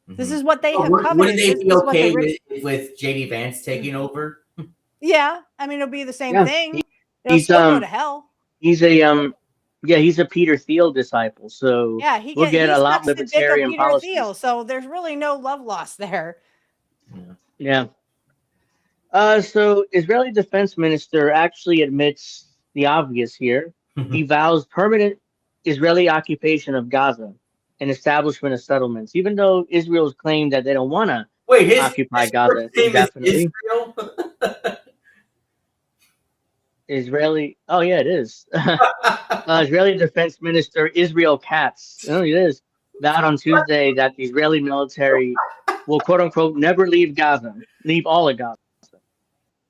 This is what they have coveted. Wouldn't they This be is what the okay rich... with JD Vance taking over? Yeah, I mean it'll be the same thing. It'll He's still go to hell. he's a Peter Thiel disciple, so Yeah, we'll get he a lot sucks the dick of libertarian Peter policies. Thiel, so there's really no love lost there. Yeah. So Israeli Defense Minister actually admits the obvious here. He vows permanent Israeli occupation of Gaza and establishment of settlements, even though Israel's claimed that they don't want to occupy Gaza indefinitely. Israeli. Oh yeah, it is. Israeli Defense Minister Israel Katz. Oh, it is. Vowed on Tuesday that the Israeli military will, quote unquote, never leave all of Gaza,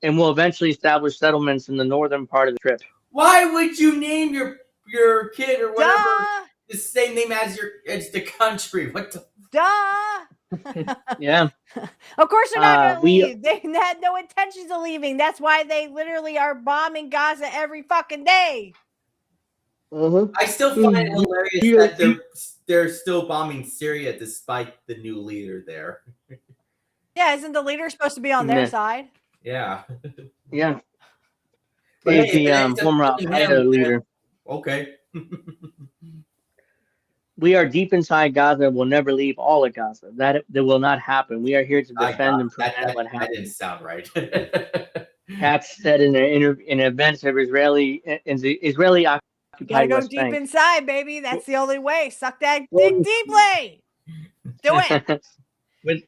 and will eventually establish settlements in the northern part of the Strip. Why would you name your kid or whatever the same name as the country? What the? Yeah. Of course they're not going to leave. They had no intentions of leaving. That's why they literally are bombing Gaza every fucking day. I still find it hilarious that they're still bombing Syria despite the new leader there. Yeah, isn't the leader supposed to be on their side? Yeah. Yeah. He's the former Al-Qaeda leader. Okay. We are deep inside Gaza and will never leave all of Gaza. That will not happen. We are here to defend and prevent what happens. That didn't sound right. Katz said in an event of Israeli occupied gotta go West deep Bank. inside, baby. That's the only way. Suck that dick deeply. Do it.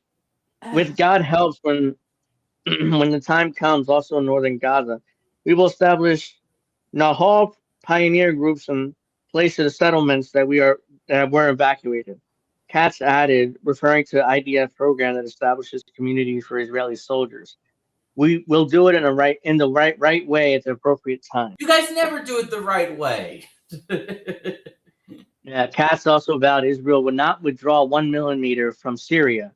With God help, when the time comes, also in northern Gaza, we will establish Nahal pioneer groups in place of the settlements that were evacuated. Katz added, referring to the IDF program that establishes communities for Israeli soldiers. We will do it in the right way at the appropriate time. You guys never do it the right way. Yeah, Katz also vowed Israel would not withdraw 1 millimeter from Syria,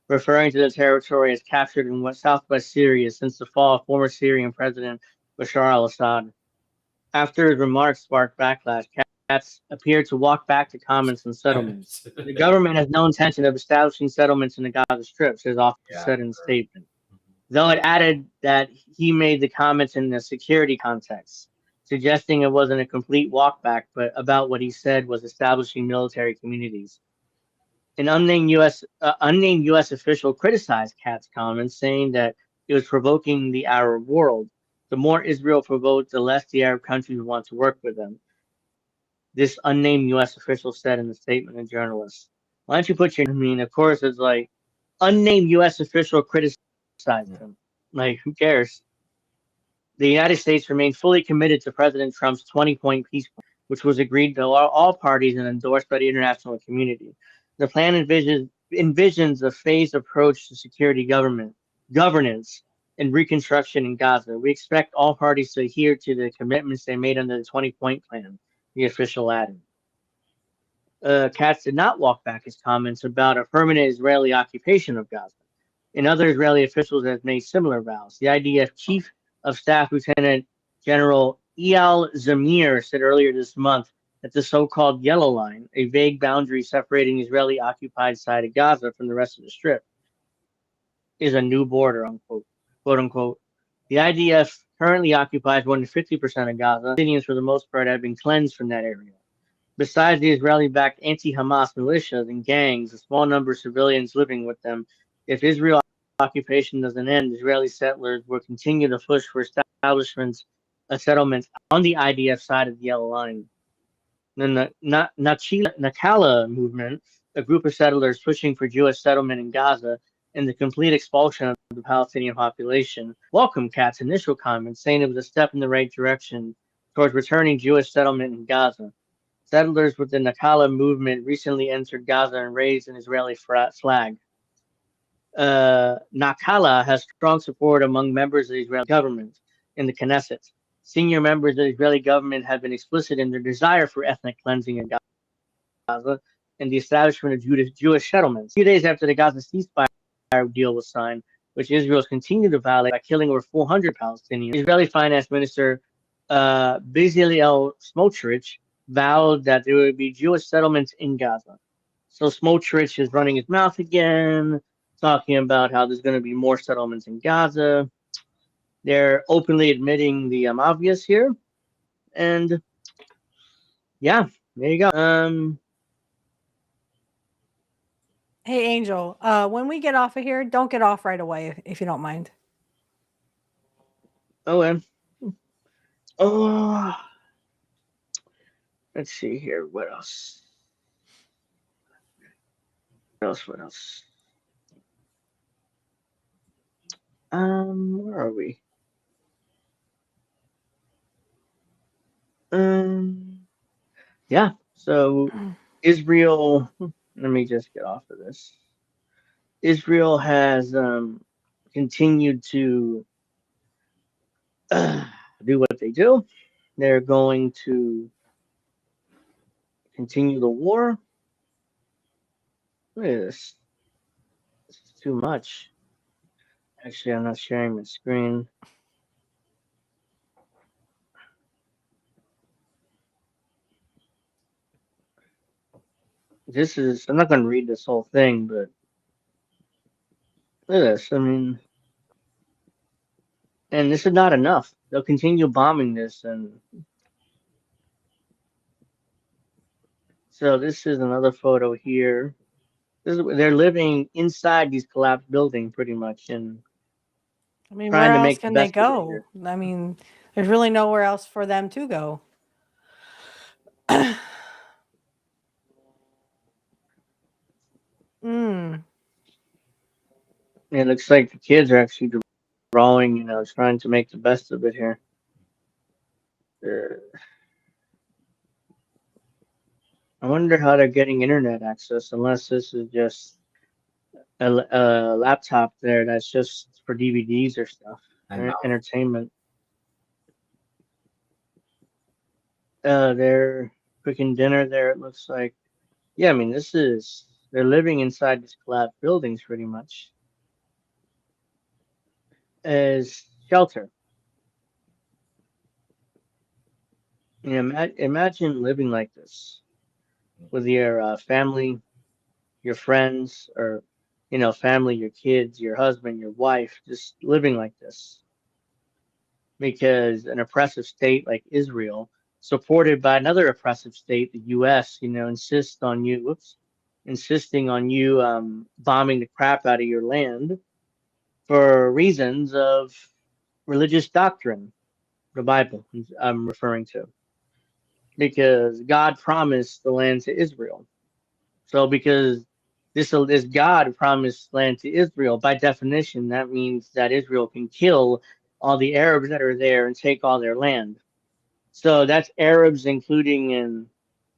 referring to the territory as captured in southwest Syria since the fall of former Syrian President Bashar al-Assad. After his remarks sparked backlash, Katz appeared to walk back to comments on settlements. The government has no intention of establishing settlements in the Gaza Strip, his office said in a statement. Though it added that he made the comments in a security context, suggesting it wasn't a complete walkback, but about what he said was establishing military communities. An unnamed U.S. Official criticized Katz's comments, saying that it was provoking the Arab world. The more Israel provoked, the less the Arab countries want to work with them. This unnamed U.S. official said in a statement to journalists. Why don't you put your... I mean, of course, it's like, unnamed U.S. official criticized him. Like, who cares? The United States remained fully committed to President Trump's 20-point peace plan, which was agreed to all parties and endorsed by the international community. The plan envisions a phased approach to security governance, and reconstruction in Gaza. We expect all parties to adhere to the commitments they made under the 20-point plan, the official added. Katz did not walk back his comments about a permanent Israeli occupation of Gaza. And other Israeli officials have made similar vows. The IDF Chief of Staff Lieutenant General Eyal Zamir said earlier this month that the so-called Yellow Line, a vague boundary separating Israeli occupied side of Gaza from the rest of the Strip, is a new border, unquote, quote unquote. The IDF currently occupies more than 50% of Gaza. Palestinians, for the most part, have been cleansed from that area. Besides the Israeli-backed anti-Hamas militias and gangs, a small number of civilians living with them, if Israel occupation doesn't end, Israeli settlers will continue to push for establishments of settlements on the IDF side of the yellow line. Then the Nakala movement, a group of settlers pushing for Jewish settlement in Gaza and the complete expulsion of the Palestinian population, welcomed Katz's initial comments, saying it was a step in the right direction towards returning Jewish settlement in Gaza. Settlers with the Nakala movement recently entered Gaza and raised an Israeli flag. Nakala has strong support among members of the Israeli government in the Knesset. Senior members of the Israeli government have been explicit in their desire for ethnic cleansing in Gaza and the establishment of Jewish settlements. A few days after the Gaza ceasefire deal was signed, which Israel has continued to violate by killing over 400 Palestinians, Israeli Finance Minister Bezalel Smotrich vowed that there would be Jewish settlements in Gaza. So Smotrich is running his mouth again, talking about how there's going to be more settlements in Gaza. They're openly admitting the obvious here. And yeah, there you go. Hey, Angel, when we get off of here, don't get off right away if you don't mind. Oh, and oh, let's see here. What else? What else? Where are we? Yeah. So Israel. Let me just get off of this. Israel has continued to do what they do. They're going to continue the war. Look at this. This is too much. Actually, I'm not sharing my screen. I'm not going to read this whole thing, but look at this. I mean, and this is not enough. They'll continue bombing this. And so this is another photo here. They're living inside these collapsed buildings pretty much. And I mean, trying where to else make the can they best of it go? here. I mean, there's really nowhere else for them to go. It looks like the kids are actually drawing, trying to make the best of it here. I wonder how they're getting internet access, unless this is just a laptop there that's just for DVDs or stuff, entertainment. They're cooking dinner there, it looks like. Yeah, I mean, they're living inside these collapsed buildings pretty much as shelter. Imagine living like this with your family, your friends, or family, your kids, your husband, your wife, just living like this. Because an oppressive state like Israel, supported by another oppressive state, the U.S., insisting on you bombing the crap out of your land for reasons of religious doctrine, the Bible I'm referring to, because God promised the land to Israel. So because this God promised land to Israel, by definition, that means that Israel can kill all the Arabs that are there and take all their land. So that's Arabs, including in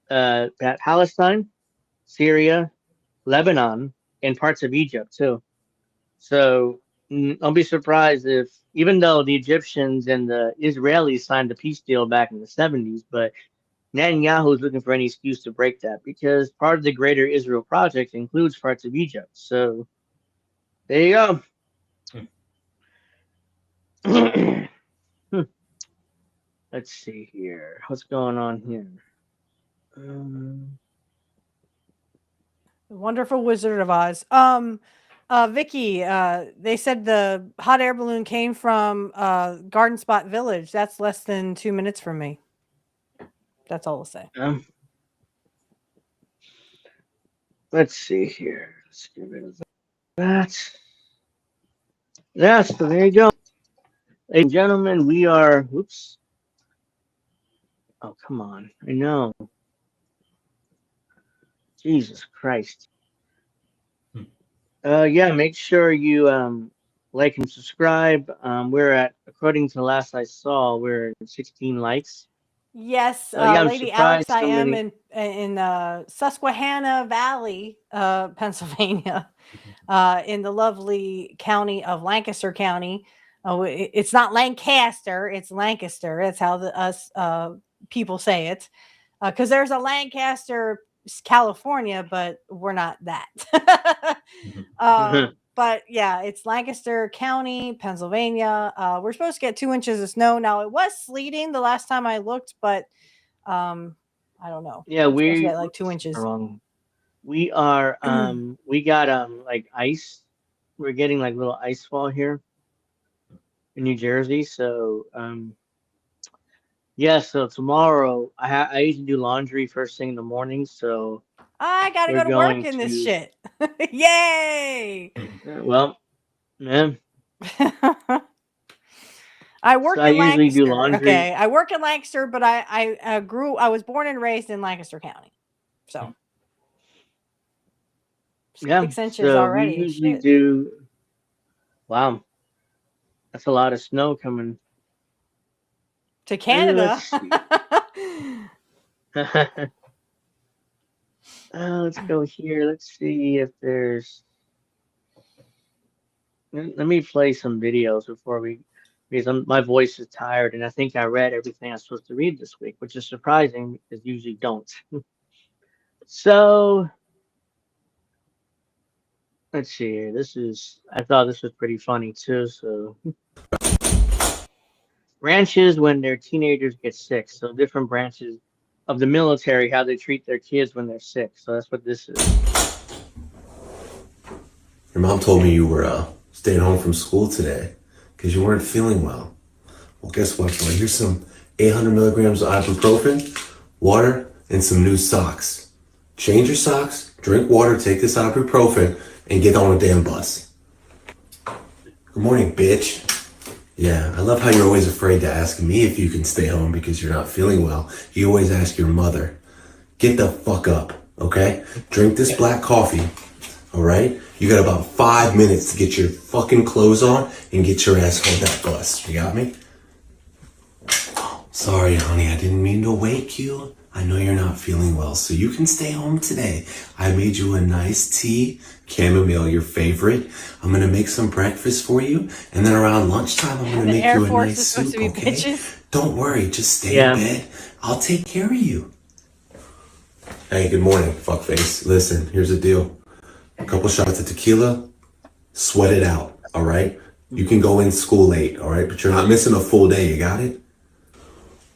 Palestine, Syria, Lebanon, and parts of Egypt too. So don't be surprised if, even though the Egyptians and the Israelis signed the peace deal back in the 70s, but Netanyahu is looking for any excuse to break that, because part of the greater Israel project includes parts of Egypt. So there you go. Let's see here. What's going on here? The Wonderful Wizard of Oz. Vicky, they said the hot air balloon came from Garden Spot Village. That's less than 2 minutes from me. That's all I'll say. Let's see here. Let's get rid of that. Yeah, so there you go. Ladies and gentlemen, we are. Whoops. Oh, come on. I know. Jesus Christ. Hmm. Yeah, make sure you like and subscribe. We're at, according to last I saw, we're at 16 likes. Yes, Yeah, I'm Lady Alex, surprised I so am many. in Susquehanna Valley, Pennsylvania, in the lovely county of Lancaster County. Oh, it's not Lancaster, it's Lancaster. That's how us people say it. Because there's a Lancaster, California, but we're not that. But yeah, it's Lancaster County, Pennsylvania. We're supposed to get 2 inches of snow. Now it was sleeting the last time I looked, but I don't know. Yeah, We're supposed to we get like 2 inches. wrong. We are we got like ice. We're getting like little ice fall here in New Jersey. So yeah, so tomorrow I usually do laundry first thing in the morning, so I gotta we're go to work going in this to shit. Yay! well, man. I So work I in usually do Lancaster. laundry. Okay, I work in Lancaster, but I was born and raised in Lancaster County. So Yeah, 6 inches so we already. usually Shit. do. Wow, that's a lot of snow coming. To Canada. Let's see. Let's go here. Let's see if there's. Let me play some videos before we, because my voice is tired, and I think I read everything I'm supposed to read this week, which is surprising because usually don't. So let's see here. I thought this was pretty funny too. So branches when their teenagers get sick. So different branches of the military, how they treat their kids when they're sick. So that's what this is. Your mom told me you were staying home from school today because you weren't feeling well. Well, guess what, boy? Here's some 800 milligrams of ibuprofen, water, and some new socks. Change your socks, drink water, take this ibuprofen, and get on a damn bus. Good morning, bitch. Yeah, I love how you're always afraid to ask me if you can stay home because you're not feeling well. You always ask your mother. Get the fuck up, okay? Drink this black coffee, all right? You got about 5 minutes to get your fucking clothes on and get your ass on that bus. You got me? Sorry, honey, I didn't mean to wake you. I know you're not feeling well, so you can stay home today. I made you a nice tea, chamomile, your favorite. I'm gonna make some breakfast for you, and then around lunchtime, I'm gonna make Air you a Force nice is supposed soup, to be okay? bitches. Don't worry, just stay Yeah. in bed. I'll take care of you. Hey, good morning, fuckface. Listen, here's the deal. A couple shots of tequila, sweat it out, all right? You can go in school late, all right? But you're not missing a full day, you got it?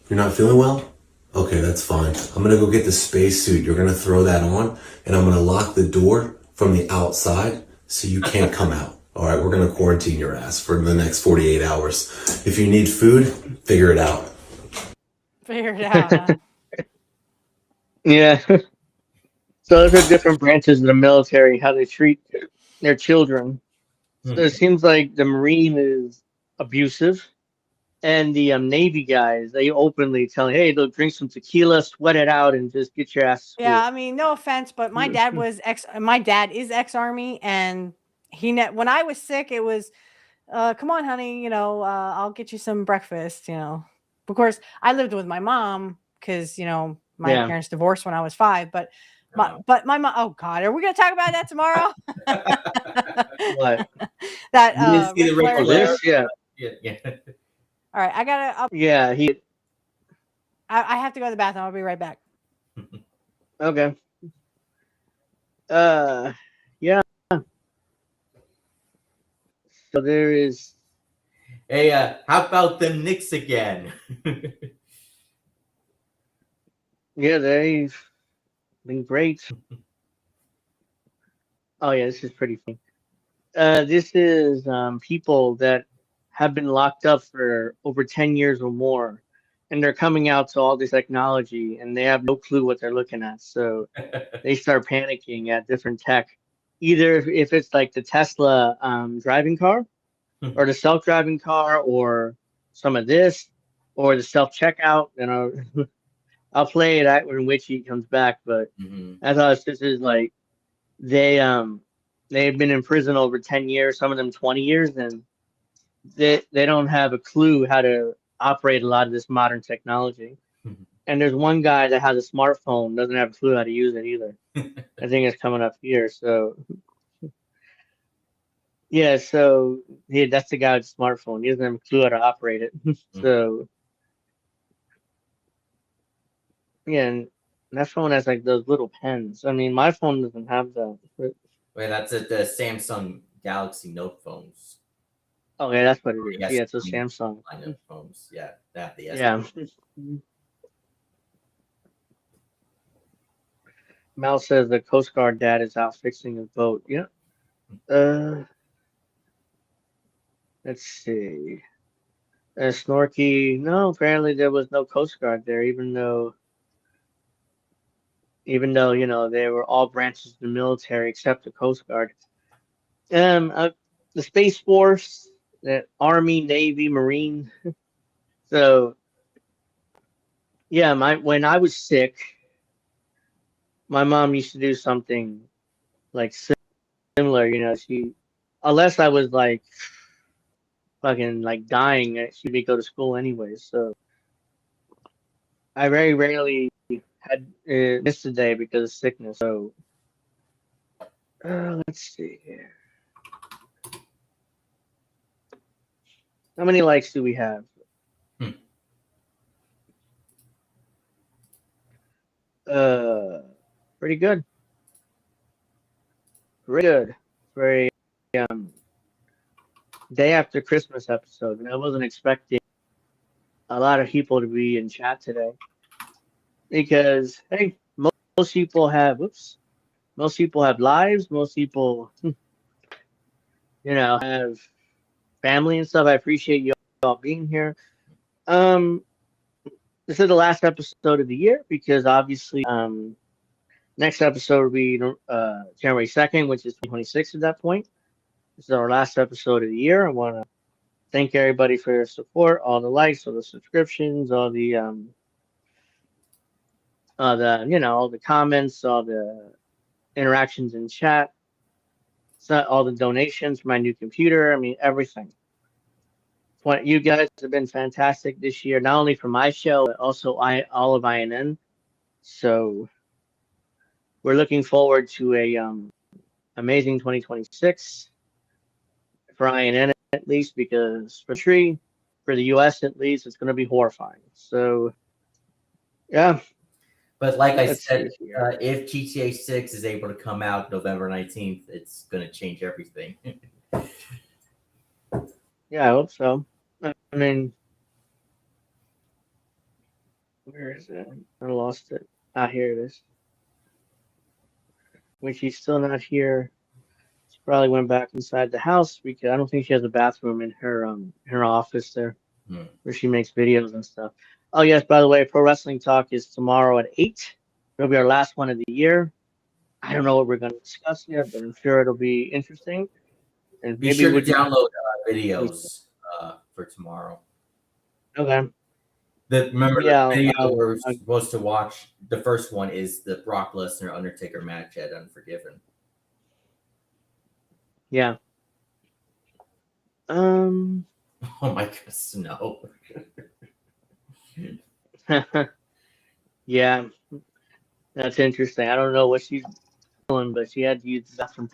You're not feeling well? Okay, that's fine. I'm gonna go get the spacesuit. You're gonna throw that on, and I'm gonna lock the door from the outside so you can't come out. All right, we're gonna quarantine your ass for the next 48 hours. If you need food, figure it out. Figure it out. Huh? Yeah. So those are different branches of the military, how they treat their children. So it seems like the Marine is abusive, and the Navy guys, they openly tell, hey, they'll drink some tequila, sweat it out, and just get your ass to school. Yeah, I mean, no offense, but my dad is ex-army, and when I was sick, it was, come on, honey, I'll get you some breakfast, Of course, I lived with my mom because, my Yeah. parents divorced when I was 5, but my mom, oh God, are we going to talk about that tomorrow? What? That, You didn't see the Ric Flair Ric Oh, this? Flair? Yeah. Yeah. All right, Yeah, I have to go to the bathroom. I'll be right back. okay. Yeah. So there is. Hey, how about the Knicks again? Yeah, they've been great. Oh yeah, this is pretty funny. This is people that have been locked up for over 10 years or more, and they're coming out to all this technology, and they have no clue what they're looking at. So they start panicking at different tech. Either if it's like the Tesla driving car, or the self-driving car, or some of this, or the self-checkout. I'll play it out when Witchy comes back. But I thought this is like they've been in prison over 10 years, some of them 20 years, and they don't have a clue how to operate a lot of this modern technology. And there's one guy that has a smartphone, doesn't have a clue how to use it either. I think it's coming up here. So yeah, that's the guy with the smartphone. He doesn't have a clue how to operate it. So yeah, and that phone has like those little pens. I mean, my phone doesn't have that. Wait, that's at the Samsung Galaxy Note phones. Okay, that's what it is. Yes, Yeah, it's a Samsung. Note phones. Yeah, that the S. Yeah. Mal says the Coast Guard dad is out fixing his boat. Yeah. Let's see. Snorky. No, apparently there was no Coast Guard there, even though they were all branches of the military except the Coast Guard. The Space Force, the Army, Navy, Marine. So yeah, when I was sick, my mom used to do something like similar. Unless I was like fucking like dying, she'd be go to school anyway. So I very rarely had missed a day because of sickness. So let's see here. How many likes do we have? Pretty good. Pretty good. Very day after Christmas episode, and I wasn't expecting a lot of people to be in chat today because hey, most people have lives. Most people, have family and stuff. I appreciate you all being here. This is the last episode of the year because obviously, next episode will be January 2nd, which is 2026 at that point. This is our last episode of the year. I want to thank everybody for your support, all the likes, all the subscriptions, all the all the comments, all the interactions in chat, all the donations for my new computer. I mean, everything. You guys have been fantastic this year, not only for my show, but also all of INN. So we're looking forward to a amazing 2026 for INN at least, because for the US at least, it's going to be horrifying. So yeah. But like I said, if GTA 6 is able to come out November 19th, it's going to change everything. Yeah, I hope so. I mean, where is it? I lost it. Here it is. When she's still not here, she probably went back inside the house because I don't think she has a bathroom in her office there, where she makes videos and stuff. Oh yes, by the way, Pro Wrestling Talk is tomorrow at 8. It'll be our last one of the year. I don't know what we're going to discuss yet, but I'm sure it'll be interesting. And be sure to download videos for tomorrow. Okay. The video we're supposed to watch, the first one is the Brock Lesnar Undertaker match at Unforgiven. Yeah. Oh my goodness, no. Yeah. That's interesting. I don't know what she's doing, but she had to use the bathroom.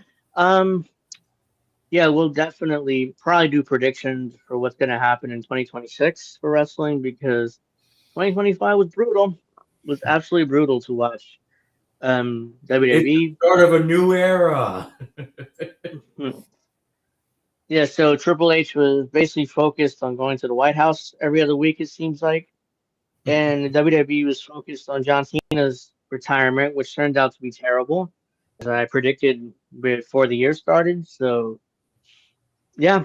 Yeah, we'll definitely probably do predictions for what's going to happen in 2026 for wrestling, because 2025 was brutal. It was absolutely brutal to watch. WWE. It's the start of a new era. Yeah, so Triple H was basically focused on going to the White House every other week, it seems like. And WWE was focused on John Cena's retirement, which turned out to be terrible, as I predicted before the year started. So, yeah.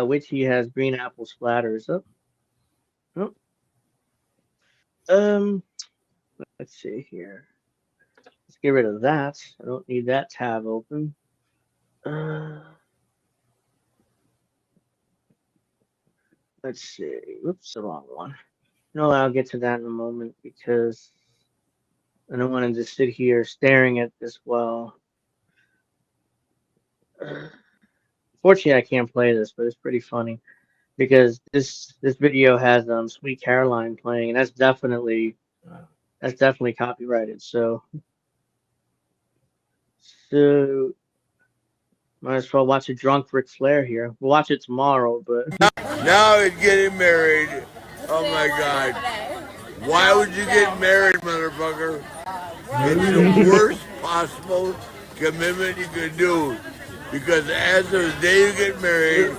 Which he has green apple splatters up. Let's see here. Let's get rid of that. I don't need that tab open. Let's see. Oops, the wrong one. No, I'll get to that in a moment because I don't want to just sit here staring at this while. Fortunately, I can't play this, but it's pretty funny because this video has Sweet Caroline playing, and that's definitely copyrighted. So might as well watch a drunk Ric Flair here. We'll watch it tomorrow, but Now he's getting married. Oh my God. Why would you get married, motherfucker? It's the worst possible commitment you could do. Because as of the day you get married,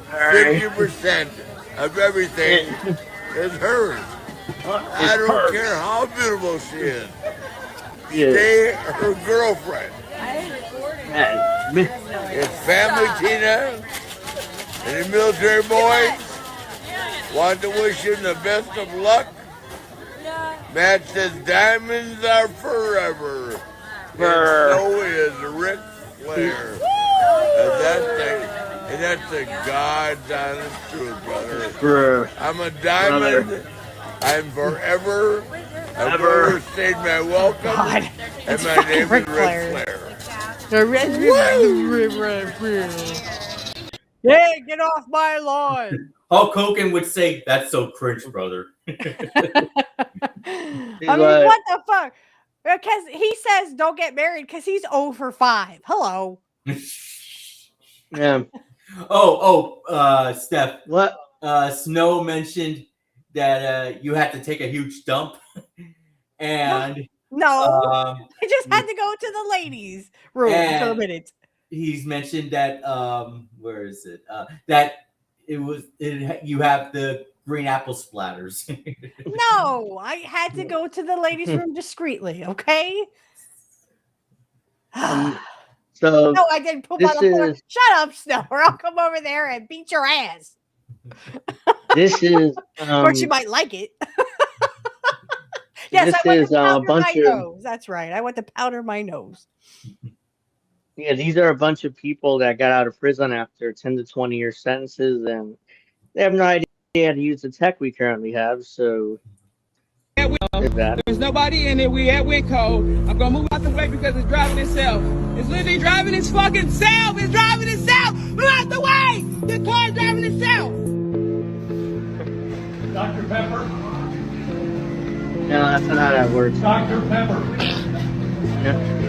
50% of everything is hers. I don't care how beautiful she is. Stay her girlfriend. It's family, Tina, and the military boys. Want to wish you the best of luck. Matt says diamonds are forever. And so is Ric Flair. And that's the God's honest truth, brother. I'm a diamond. I'm forever. I've overstayed my welcome. God, And my name is Ric Flair. Yeah, get off my lawn. Hulk Hogan would say, "That's so cringe, brother." I mean, what the fuck? Because he says don't get married because he's 0 for 5. Hello. Yeah. Steph. What? Snow mentioned that you had to take a huge dump, and no, I just had to go to the ladies' room for a minute. He's mentioned that where is it? That you have the green apple splatters. No, I had to go to the ladies' room discreetly. Okay. So no, I didn't poop on the floor. Shut up, Snow, or I'll come over there and beat your ass. This is or she might like it. Yes, I went to powder my nose. That's right. I went to powder my nose. Yeah, these are a bunch of people that got out of prison after 10 to 20 year sentences, and they have no idea how to use the tech we currently have. So there's nobody in it. We at Winco. I'm gonna move out the way because it's driving itself. It's literally driving its fucking self. It's driving itself. Move out the way. The car's driving itself. Dr. Pepper. No, that's not how that works. Dr. Pepper.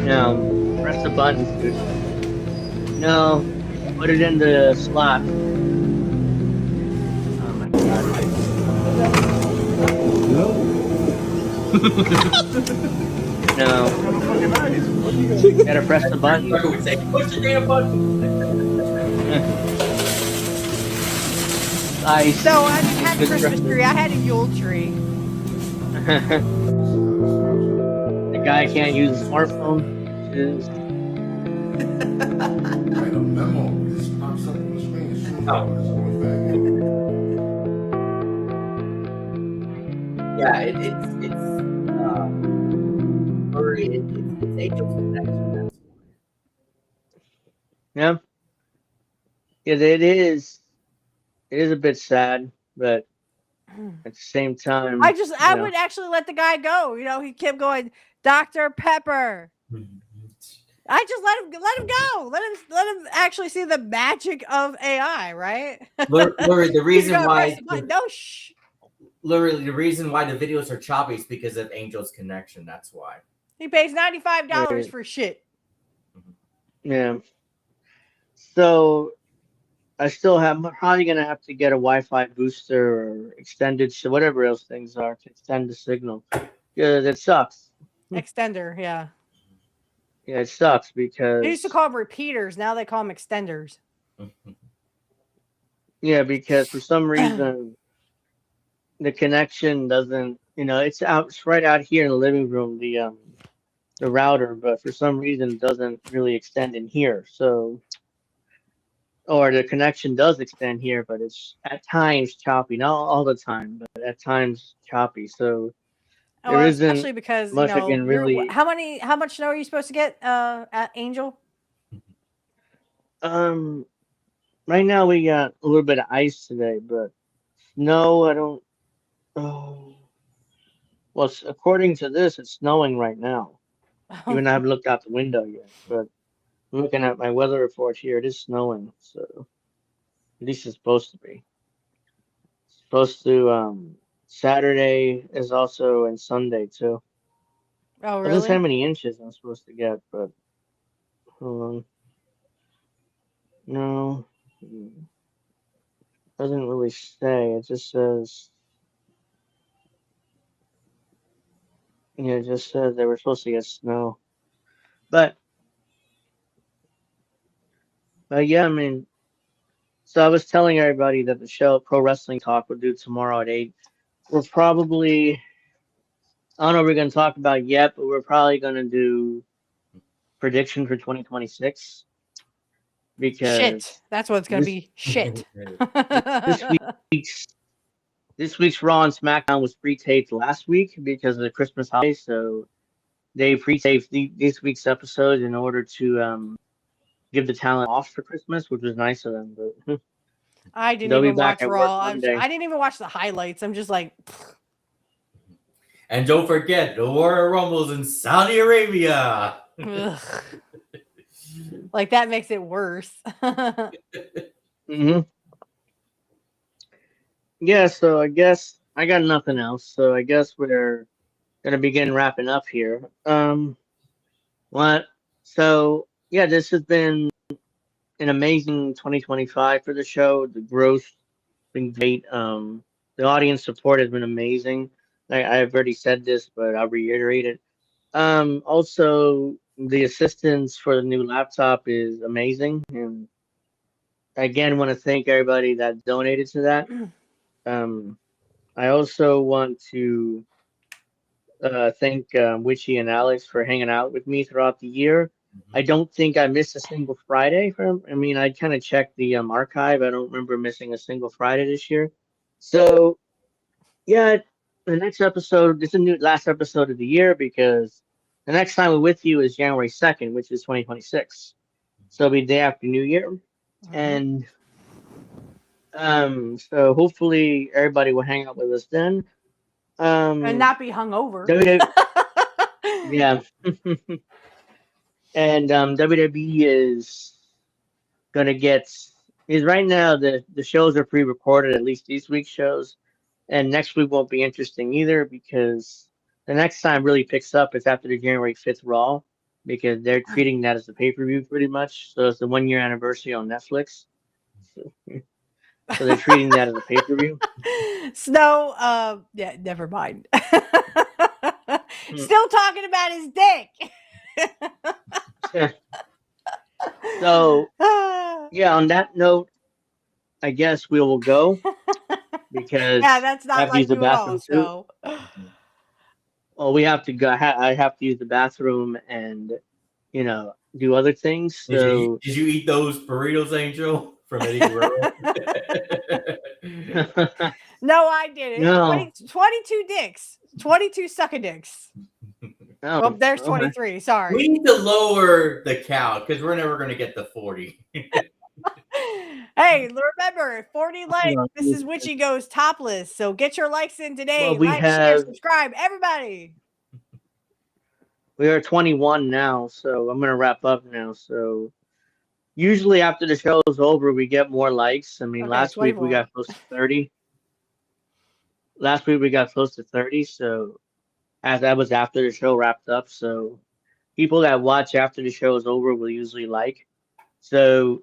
No. Press the buttons, dude. No. Put it in the slot. Oh my God. No. You gotta press the button. Would say, push the damn button. Ice. No, I didn't have a Christmas tree. I had a Yule tree. The guy can't use a smartphone. Write a memo. This pops up on the screen as soon as Yeah, it's Angel's Connection. That's Yeah. Yeah, it is. It is a bit sad, but at the same time, I would actually let the guy go. You know, he kept going, Dr. Pepper. I just let him go. Let him actually see the magic of AI, right? Literally, the reason why literally the reason why the videos are choppy is because of Angel's Connection. That's why. He pays $95 for shit. Yeah. So I still have. I'm probably gonna have to get a Wi-Fi booster or extended, whatever else things are to extend the signal. Yeah, that sucks. Extender, yeah. Yeah, it sucks because They used to call them repeaters. Now they call them extenders. Yeah, because for some reason the connection doesn't. You know, it's right out here in the living room. The router, but for some reason it doesn't really extend in here. So. Or the connection does extend here, but it's at times choppy. Not all the time, but at times choppy. So there isn't especially because much I can really. How much snow are you supposed to get at Angel? Right now we got a little bit of ice today, but snow. I don't. Oh, well, according to this, it's snowing right now. Even though I haven't looked out the window yet, but looking at my weather report here, it is snowing. So at least it's supposed to be. It's supposed to. Saturday is also and Sunday too. Oh, Doesn't say how really? many inches I'm supposed to get, but hold on. No, doesn't really say. It just says. Yeah, it just says they were supposed to get snow. But yeah, I mean, so I was telling everybody that the show Pro Wrestling Talk will do tomorrow at 8. We're probably, I don't know what we're going to talk about yet, but we're probably going to do prediction for 2026 Shit. because That's what it's gonna be. Shit. this week's this week's Raw and SmackDown was pre-taped last week because of the Christmas holiday, so they pre-taped this week's episode in order to give the talent off for Christmas, which was nice of them. But I didn't they'll be even back watch at work Raw. Monday. I didn't even watch the highlights. I'm just like, And don't forget, the Royal Rumble's in Saudi Arabia. ugh. Like that makes it worse. Mm-hmm. Yeah, so I guess I got nothing else. So I guess we're gonna begin wrapping up here. What? So yeah, this has been an amazing 2025 for the show. The growth has been great. The audience support has been amazing. I've already said this, but I'll reiterate it. Also, the assistance for the new laptop is amazing, and again, want to thank everybody that donated to that. I also want to thank Witchy and Alex for hanging out with me throughout the year. I don't think I missed a single Friday from. I mean, I kind of checked the archive. I don't remember missing a single Friday this year. So yeah, the next episode. This is the new last episode of the year because the next time we're with you is January 2nd, which is 2026. So it'll be day after New Year, and so hopefully everybody will hang out with us then. And not be hungover. Yeah. And WWE is gonna get is right now the shows are pre-recorded, at least these week's shows, and next week won't be interesting either because the next time really picks up is after the January 5th Raw because they're treating that as a pay-per-view pretty much. So it's the 1 year anniversary on Netflix. So they're treating that as a pay-per-view. Snow, yeah, never mind. Still talking about his dick. So yeah, on that note, I guess we will go because yeah, that's I not have to like use the you at all, bathroom too. Snow. Well, we have to go. I have to use the bathroom and do other things. So Did you eat those burritos, Angel, from Eddie Guerrero? No, I didn't. No. 22 dicks. 22 sucker dicks. No. Well, there's Okay. 23. Sorry. We need to lower the count because we're never going to get to 40. Hey, remember, 40 likes. This is Witchy Goes Topless. So get your likes in today. Well, we like, share, have- subscribe, everybody. We are 21 now, so I'm gonna wrap up now. So usually after the show is over, we get more likes. I mean, Okay, last week we 24. got close to 30. Last week we got close to 30. So as that was after the show wrapped up. So people that watch after the show is over will usually like. So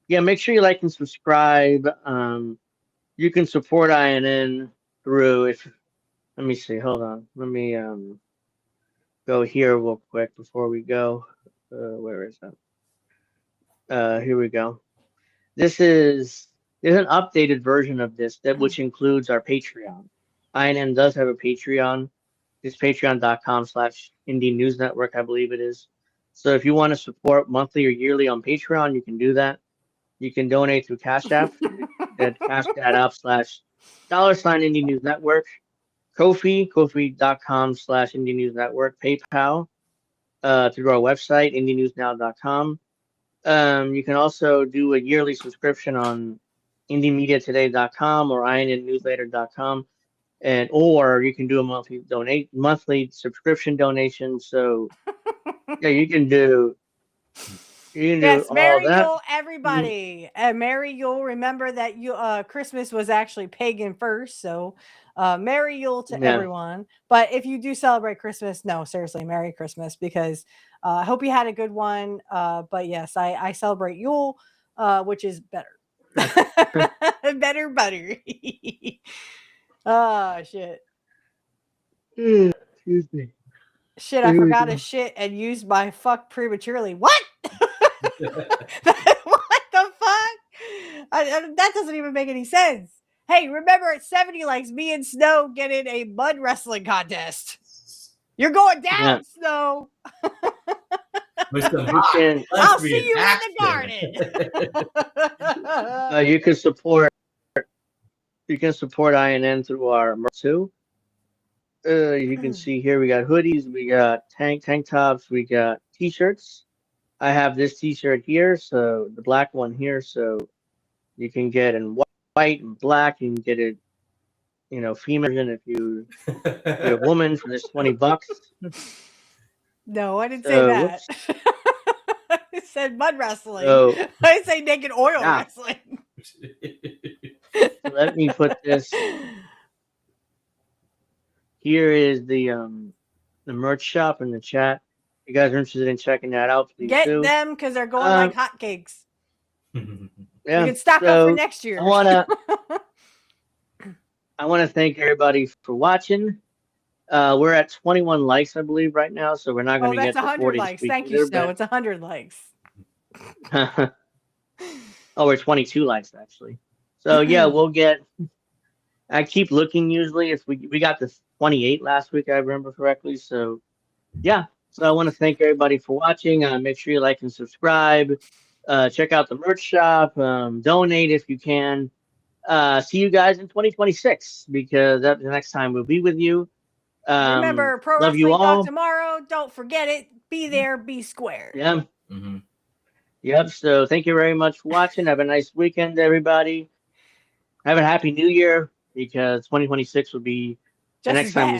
yeah, make sure you like and subscribe. You can support INN through let me see, hold on. Let me go here real quick before we go. Where is that? Here we go. There's an updated version of this which includes our Patreon. INN does have a Patreon. It's patreon.com/Indie News Network, I believe it is. So if you want to support monthly or yearly on Patreon, you can do that. You can donate through Cashapp at cash.app/$Indie News Network. Kofi.com/Indie News Network. PayPal through our website, indienewsnow.com. You can also do a yearly subscription on indiemediatoday.com or innnewsletter.com, or you can do a monthly subscription donation. So yeah, you can do Yes, all Merry that. Yule, everybody. And Merry Yule. Remember that Christmas was actually pagan first, so Merry Yule to Yeah. everyone. But if you do celebrate Christmas, no, seriously, Merry Christmas, because I hope you had a good one. But yes, I celebrate Yule, which is better. Better butter. Oh shit. Excuse me. Shit, I Here we forgot go. to shit and used my fuck prematurely. What? What the fuck? That doesn't even make any sense. Hey, remember at 70 likes, me and Snow get in a mud wrestling contest. You're going down, Yeah. Snow. With some You can I'll see you in the garden. you can support INN through our merch too. You can see here we got hoodies, we got tank tops, we got t-shirts. I have this t-shirt here, so the black one here, so you can get in white and black. You can get it, female version if you're a woman for this $20. No, I didn't say So, that. whoops. I said mud wrestling. So, I didn't say naked oil yeah. wrestling. So let me put this. Here is the merch shop in the chat. If you guys are interested in checking that out, please Get do. them because they're going like hotcakes. Yeah. You can stock up for next year. I wanna thank everybody for watching. We're at 21 likes, I believe, right now, so we're not Oh, going to that's get to 100 40 likes. this week Thank you, either, Snow. It's 100 likes. but we're 22 likes actually. So yeah, we'll get. I keep looking usually. If we got to 28 last week, I remember correctly. So yeah. So I want to thank everybody for watching. Make sure you like and subscribe. Check out the merch shop. Donate if you can. See you guys in 2026 because that's the next time we'll be with you. Remember, Pro Love you Wrestling Talk all. tomorrow. Don't forget it. Be there, be square. Yeah. Mhm. Yep. So thank you very much for watching. Have a nice weekend, everybody. Have a happy new year because 2026 will be the Just next as time bad. we